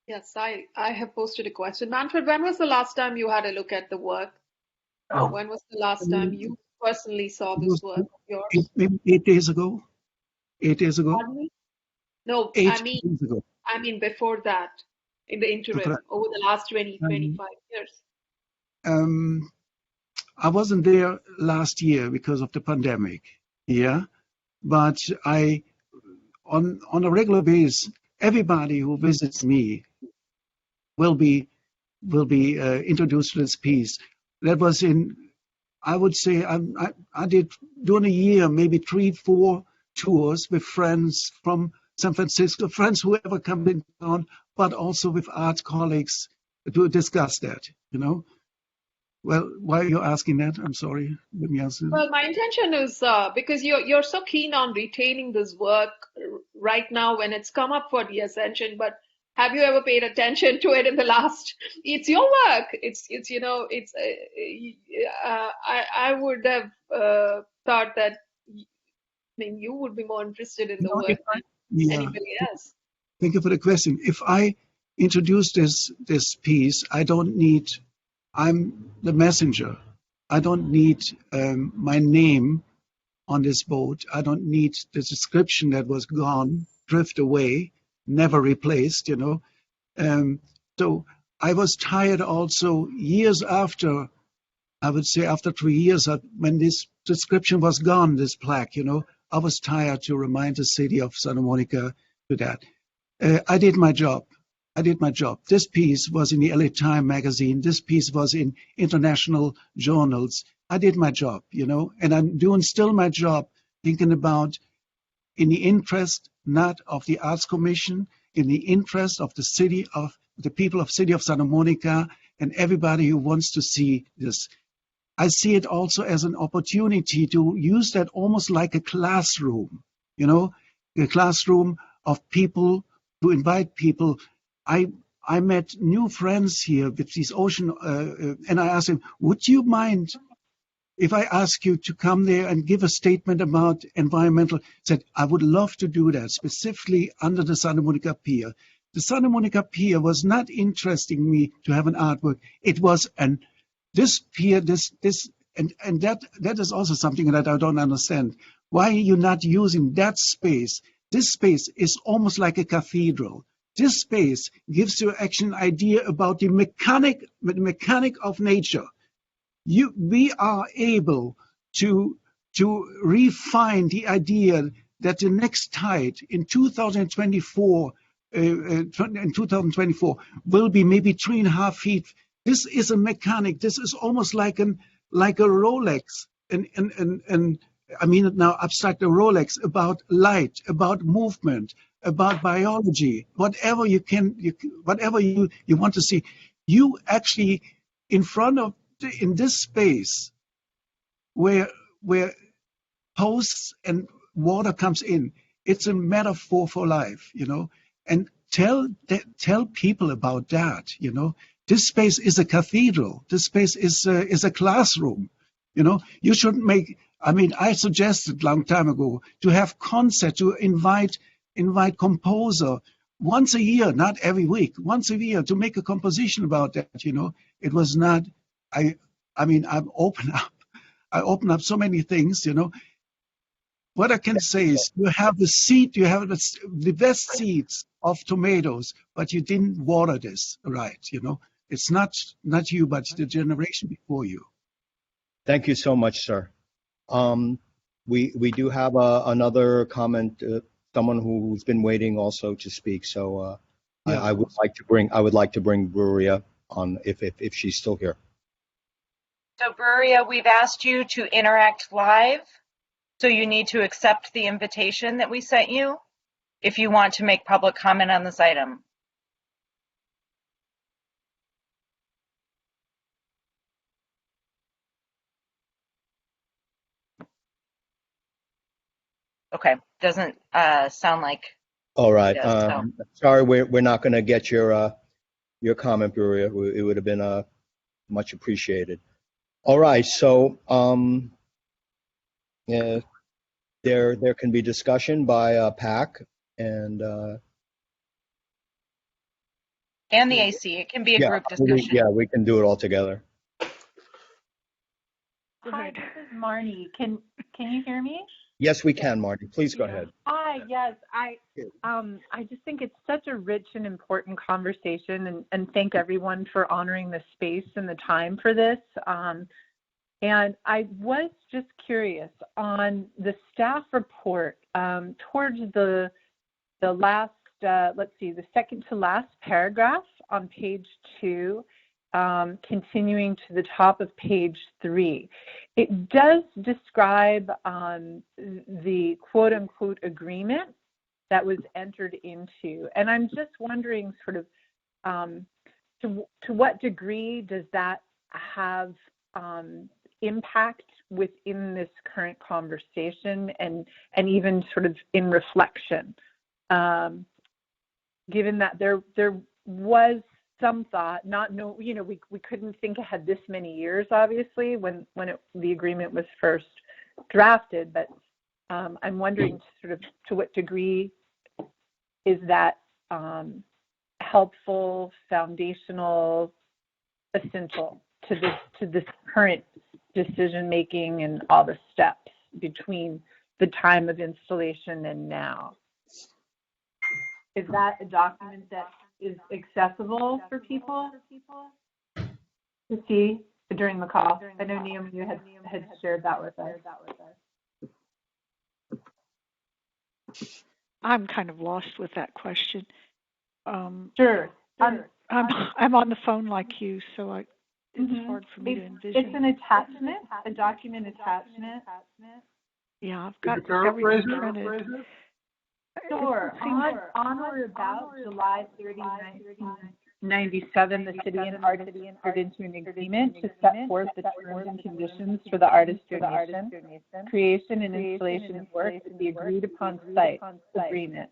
Yes, I have posted a question. Manfred, when was the last time you had a look at the work? Oh, When was the last time you personally saw it this was work of yours? maybe 8 days ago. 8 days ago. Pardon me? No, 8 days ago. I mean before that, in the interim, over the last 20, 25 years. I wasn't there last year because of the pandemic. Yeah, but on a regular basis, everybody who visits me will be introduced to this piece. That was I would say I did during a year maybe 3-4 tours with friends from San Francisco, friends whoever come in town, but also with art colleagues to discuss that. Well, why are you asking that? I'm sorry. Let me answer. Well, my intention is because you're so keen on retaining this work right now when it's come up for the Ascension, but have you ever paid attention to it in the last? It's your work. I would have thought that you would be more interested in the work than anybody else. Thank you for the question. If I introduce this piece, I'm the messenger. I don't need my name on this boat. I don't need the description that was gone, drift away, never replaced, So I was tired also years after, I would say after 3 years, when this description was gone, this plaque, I was tired to remind the city of Santa Monica to that. I did my job. This piece was in the LA Times magazine. This piece was in international journals. I did my job, and I'm doing still my job, thinking about in the interest not of the Arts Commission, in the interest of the people of City of Santa Monica and everybody who wants to see this. I see it also as an opportunity to use that almost like a classroom, a classroom of people, to invite people. I met new friends here with these ocean, and I asked them, would you mind if I ask you to come there and give a statement about environmental? Said, I would love to do that, specifically under the Santa Monica Pier. The Santa Monica Pier was not interesting me to have an artwork. It was this pier, and that is also something that I don't understand. Why are you not using that space? This space is almost like a cathedral. This space gives you actually an idea about the mechanic of nature. We are able to refine the idea that the next tide in 2024 will be maybe 3.5 feet. This is a mechanic. This is almost like a Rolex, and I mean it now abstract a Rolex about light, about movement, about biology, whatever you want to see. You actually in this space where posts and water comes in, it's a metaphor for life, and tell people about that, This space is a cathedral. This space is a classroom, You shouldn't I suggested a long time ago to have concert, to invite composer once a year, not every week, once a year, to make a composition about that, It was not, I open up so many things, What I can say is you have the best seeds of tomatoes, but you didn't water this right, It's not you, but the generation before you. Thank you so much, sir. We do have another comment, someone who's been waiting also to speak. So I would like to bring Bruria on if she's still here. So Bruria, we've asked you to interact live. So you need to accept the invitation that we sent you if you want to make public comment on this item. Okay, doesn't sound like. All right. So. Sorry, we're not going to get your comment, Bruria. It would have been much appreciated. All right, so yeah, there can be discussion by PAC and And the AC. It can be a group discussion. yeah, we can do it all together. Hi, this is Marnie. Can you hear me? Yes, we can, Marty. Please go ahead. Hi, yes. I just think it's such a rich and important conversation, and thank everyone for honoring the space and the time for this. And I was just curious on the staff report towards the last, let's see, the second to last paragraph on page 2, continuing to the top of page 3. It does describe the quote unquote agreement that was entered into. And I'm just wondering sort of to what degree does that have impact within this current conversation and even sort of in reflection, given that there was some thought, we couldn't think ahead this many years, obviously, when the agreement was first drafted, but I'm wondering sort of to what degree is that helpful, foundational, essential to this current decision making and all the steps between the time of installation and now. Is that a document that is accessible for people to see during the call? I know Naomi, you had shared that with us. I'm kind of lost with that question. Sure. I'm on the phone like you, so it's hard for me to envision. It's an attachment, a document attachment. Yeah, I've got everything printed. Sure. On or about July 30, 1997, the city and artist entered into an agreement to set forth the terms and conditions for the artist donation, creation, and installation of work at the agreed upon site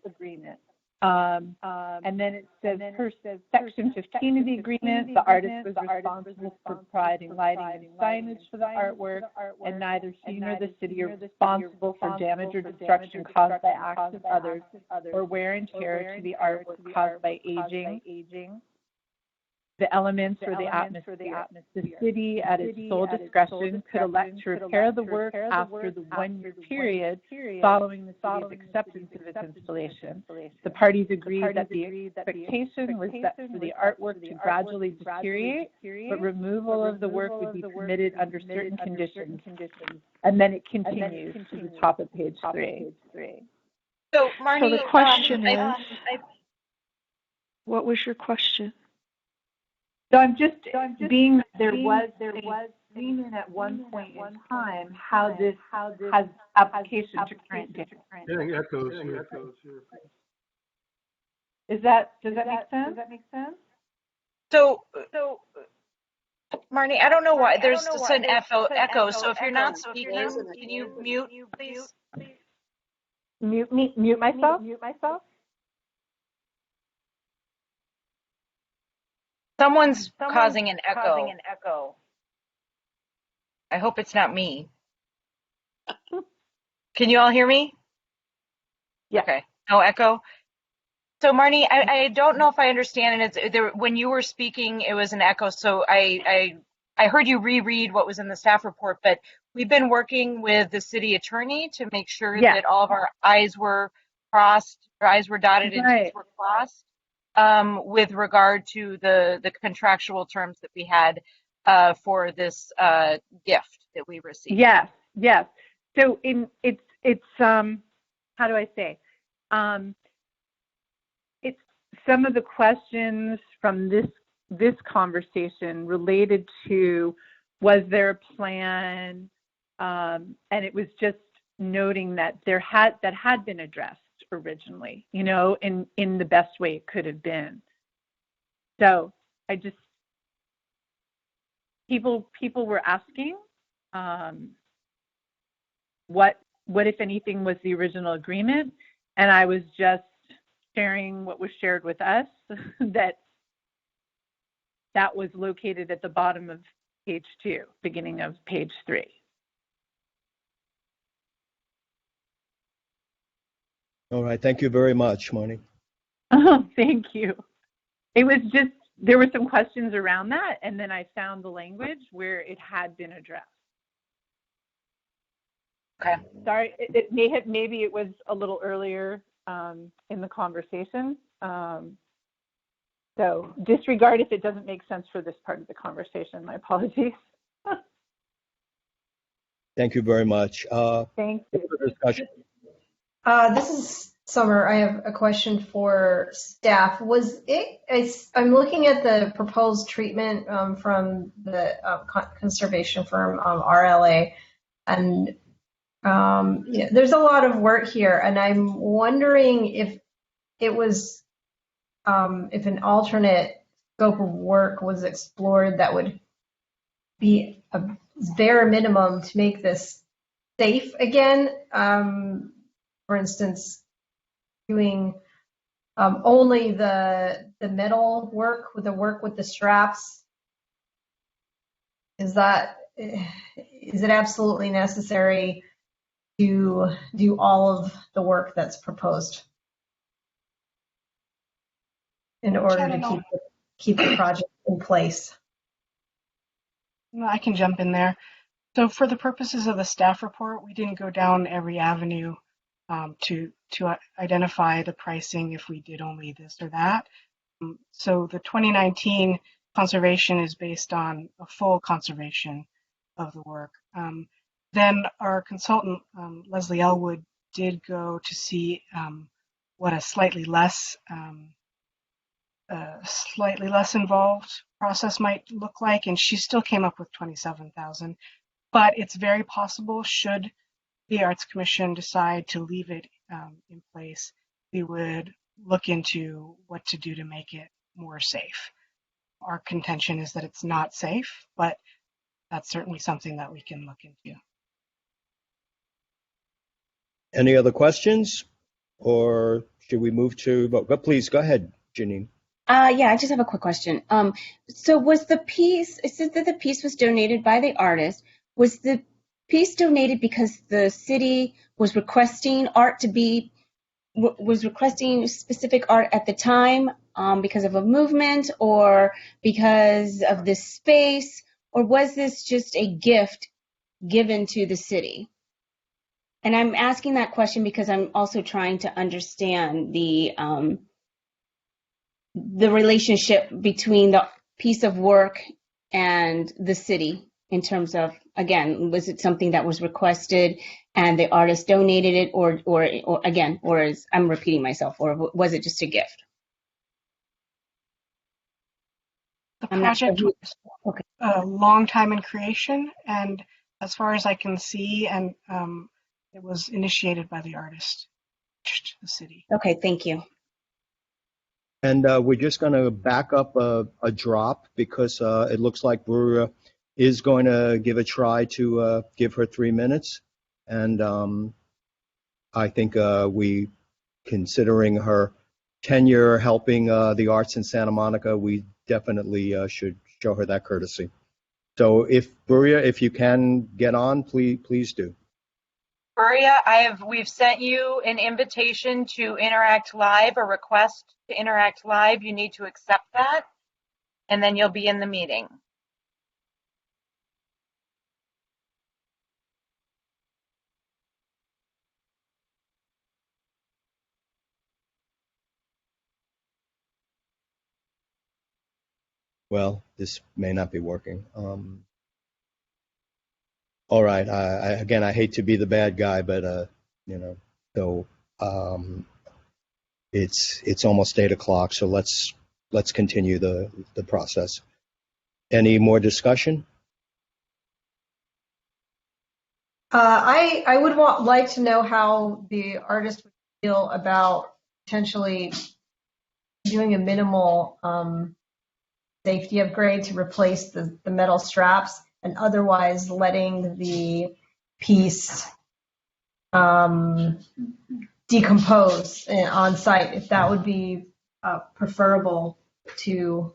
agreement. And then it says, per section 15 of the agreement, the artist was responsible for providing lighting and signage for the artwork, and neither he nor the city are responsible for damage or destruction caused by acts of others or wear and tear to the artwork caused by aging, the elements or the atmosphere. The city, at its sole discretion, could elect to repair the work after the 1-year period following the city's acceptance of its installation. The parties agreed that the expectation was that for the artwork to gradually deteriorate, but removal of the work would be permitted under certain conditions. And then it continues to the top of page 3. So, Marnie, so the question is, what was your question? So I'm just being there was agreement at one point in time how this has application to current day. Getting echoes here. Does that make sense? So Marnie, I don't know why there's just an echo. So if you're not speaking, can you mute, please? Mute myself. Someone's causing an echo. I hope it's not me. Can you all hear me? Yeah. Okay. No echo. So Marnie, I don't know if I understand, and it's there when you were speaking, it was an echo. So I heard you reread what was in the staff report, but we've been working with the city attorney to make sure that all of our I's were crossed, or I's were dotted and T's were crossed. With regard to the contractual terms that we had for this gift that we received. Yes. So it's how do I say? It's some of the questions from this conversation related to, was there a plan? And it was just noting that that had been addressed originally, in the best way it could have been. So I just, people were asking, what if anything was the original agreement, and I was just sharing what was shared with us, that was located at the bottom of page 2, beginning of page 3. All right. Thank you very much, Moni. Oh, thank you. It was just, there were some questions around that, and then I found the language where it had been addressed. Okay. Sorry, maybe it was a little earlier in the conversation. So disregard if it doesn't make sense for this part of the conversation. My apologies. Thank you very much. Thank you. Discussion. This is Summer. I have a question for staff. I'm looking at the proposed treatment from the conservation firm RLA, and there's a lot of work here, and I'm wondering if it was if an alternate scope of work was explored that would be a bare minimum to make this safe again. For instance, doing only the metal work with the straps. Is it absolutely necessary to do all of the work that's proposed in order to keep the project in place? I can jump in there. So for the purposes of the staff report, we didn't go down every avenue to identify the pricing if we did only this or that. So the 2019 conservation is based on a full conservation of the work. Then our consultant, Leslie Elwood, did go to see what a slightly less involved process might look like, and she still came up with 27,000. But it's very possible, should the Arts Commission decide to leave it in place, we would look into what to do to make it more safe. Our contention is that it's not safe, but that's certainly something that we can look into. Any other questions, or should we move to vote? But please go ahead, Janine. Yeah, I just have a quick question. So was the piece, it says that the piece was donated by the artist. Was the piece donated because the city was requesting requesting specific art at the time because of a movement or because of this space, or was this just a gift given to the city? And I'm asking that question because I'm also trying to understand the relationship between the piece of work and the city in terms of, again, was it something that was requested and the artist donated it, or is, I'm repeating myself, or was it just a gift? The project was a long time in creation, and as far as I can see, and it was initiated by the artist, the city. Okay, thank you. And we're just going to back up a drop because it looks like Bruria is going to give a try to give her 3 minutes. And I think considering her tenure helping the arts in Santa Monica, we definitely should show her that courtesy. So Bruria, if you can get on, please do. Bruria, we've sent you an invitation to interact live, a request to interact live. You need to accept that, and then you'll be in the meeting. Well, this may not be working. All right. I hate to be the bad guy, but so it's almost 8 o'clock. So let's continue the process. Any more discussion? I would like to know how the artist would feel about potentially doing a minimal safety upgrade to replace the metal straps and otherwise letting the piece decompose on site, if that would be preferable to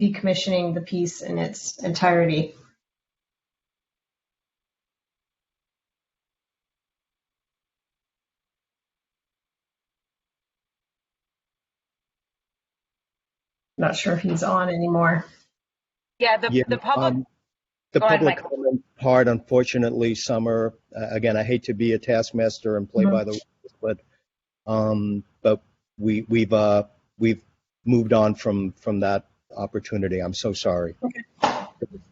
decommissioning the piece in its entirety. Not sure if he's on anymore. Yeah, Yeah, the public. the Go ahead, public Michael. comment part, unfortunately, Summer, again, I hate to be a taskmaster and play by the rules, but we've moved on from that opportunity. I'm so sorry.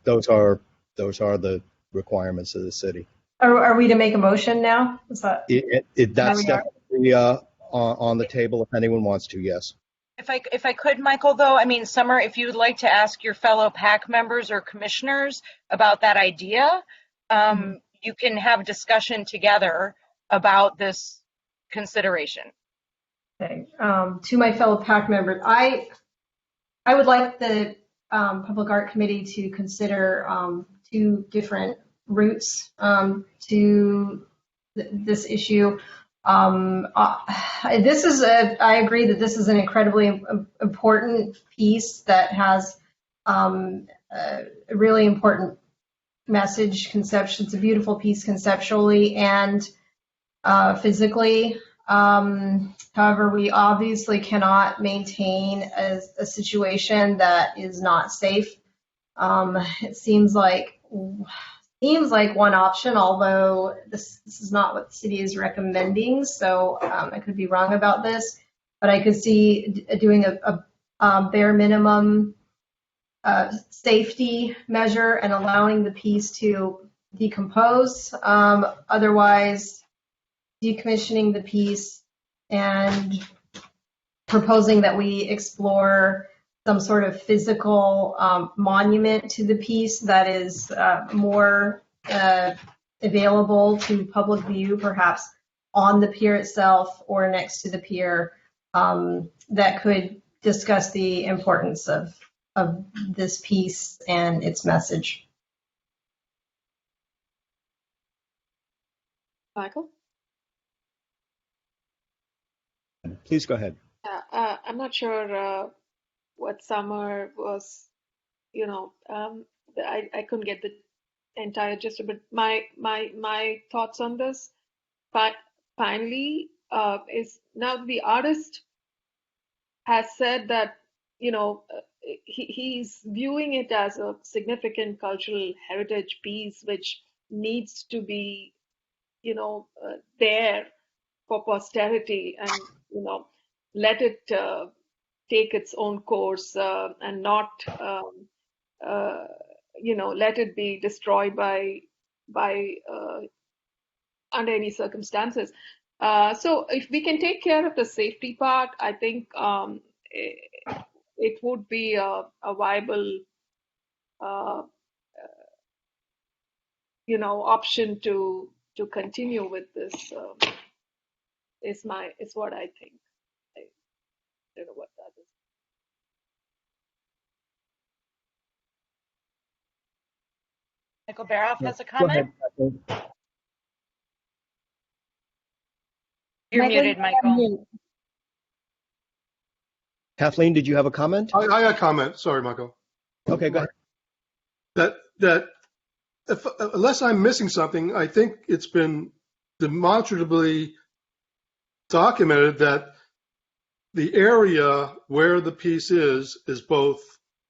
Those are the requirements of the city. Are we to make a motion now? Is that That's we are? definitely on the table if anyone wants to. Yes. If I could, Michael, though, I mean, Summer, if you would like to ask your fellow PAC members or commissioners about that idea, you can have discussion together about this consideration. Okay. To my fellow PAC members, I would like the Public Art Committee to consider 2 different routes to this issue. I agree that this is an incredibly important piece that has a really important message conception. It's a beautiful piece conceptually and physically. However, we obviously cannot maintain a situation that is not safe. It seems like one option, although this is not what the city is recommending, so I could be wrong about this, but I could see doing a bare minimum safety measure and allowing the piece to decompose, otherwise decommissioning the piece and proposing that we explore some sort of physical monument to the piece that is more available to public view, perhaps on the pier itself or next to the pier, that could discuss the importance of this piece and its message. Michael? Please go ahead. I'm not sure what Summer was, I couldn't get the entire gist of it. My thoughts on this, finally, is now the artist has said that, he's viewing it as a significant cultural heritage piece, which needs to be, there for posterity and, let it take its own course and not, let it be destroyed by under any circumstances. So if we can take care of the safety part, I think it would be a viable, option to continue with this. Is what I think. I don't know what that is. Michael Baroff has a Go comment. ahead. You're muted, Michael. Kathleen, did you have a comment? I got a comment. Sorry, Michael. Okay, go ahead. That unless I'm missing something, I think it's been demonstrably documented that the area where the piece is both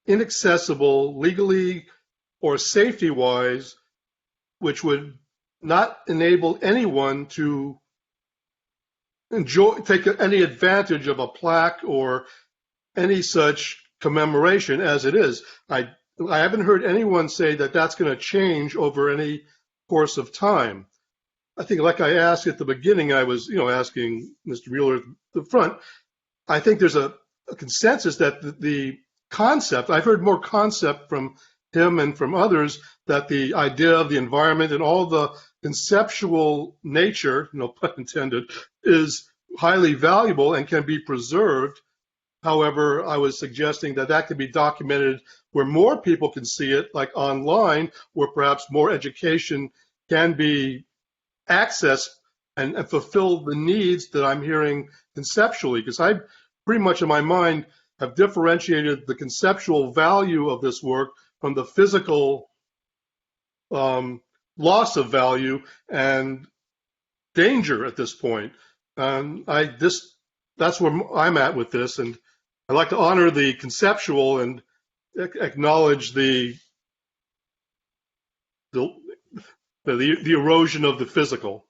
inaccessible legally or safety-wise, which would not enable anyone to take any advantage of a plaque or any such commemoration as it is. I haven't heard anyone say that that's going to change over any course of time. I think, like I asked at the beginning, I was, asking Mr. Mueller at the front. I think there's a consensus that the concept, I've heard more concept from him and from others, that the idea of the environment and all the conceptual nature, no pun intended, is highly valuable and can be preserved. However, I was suggesting that can be documented where more people can see it, like online, where perhaps more education can be accessed and fulfill the needs that I'm hearing conceptually. Because I pretty much in my mind have differentiated the conceptual value of this work from the physical loss of value and danger at this point. That's where I'm at with this, and I'd like to honor the conceptual and acknowledge the erosion of the physical.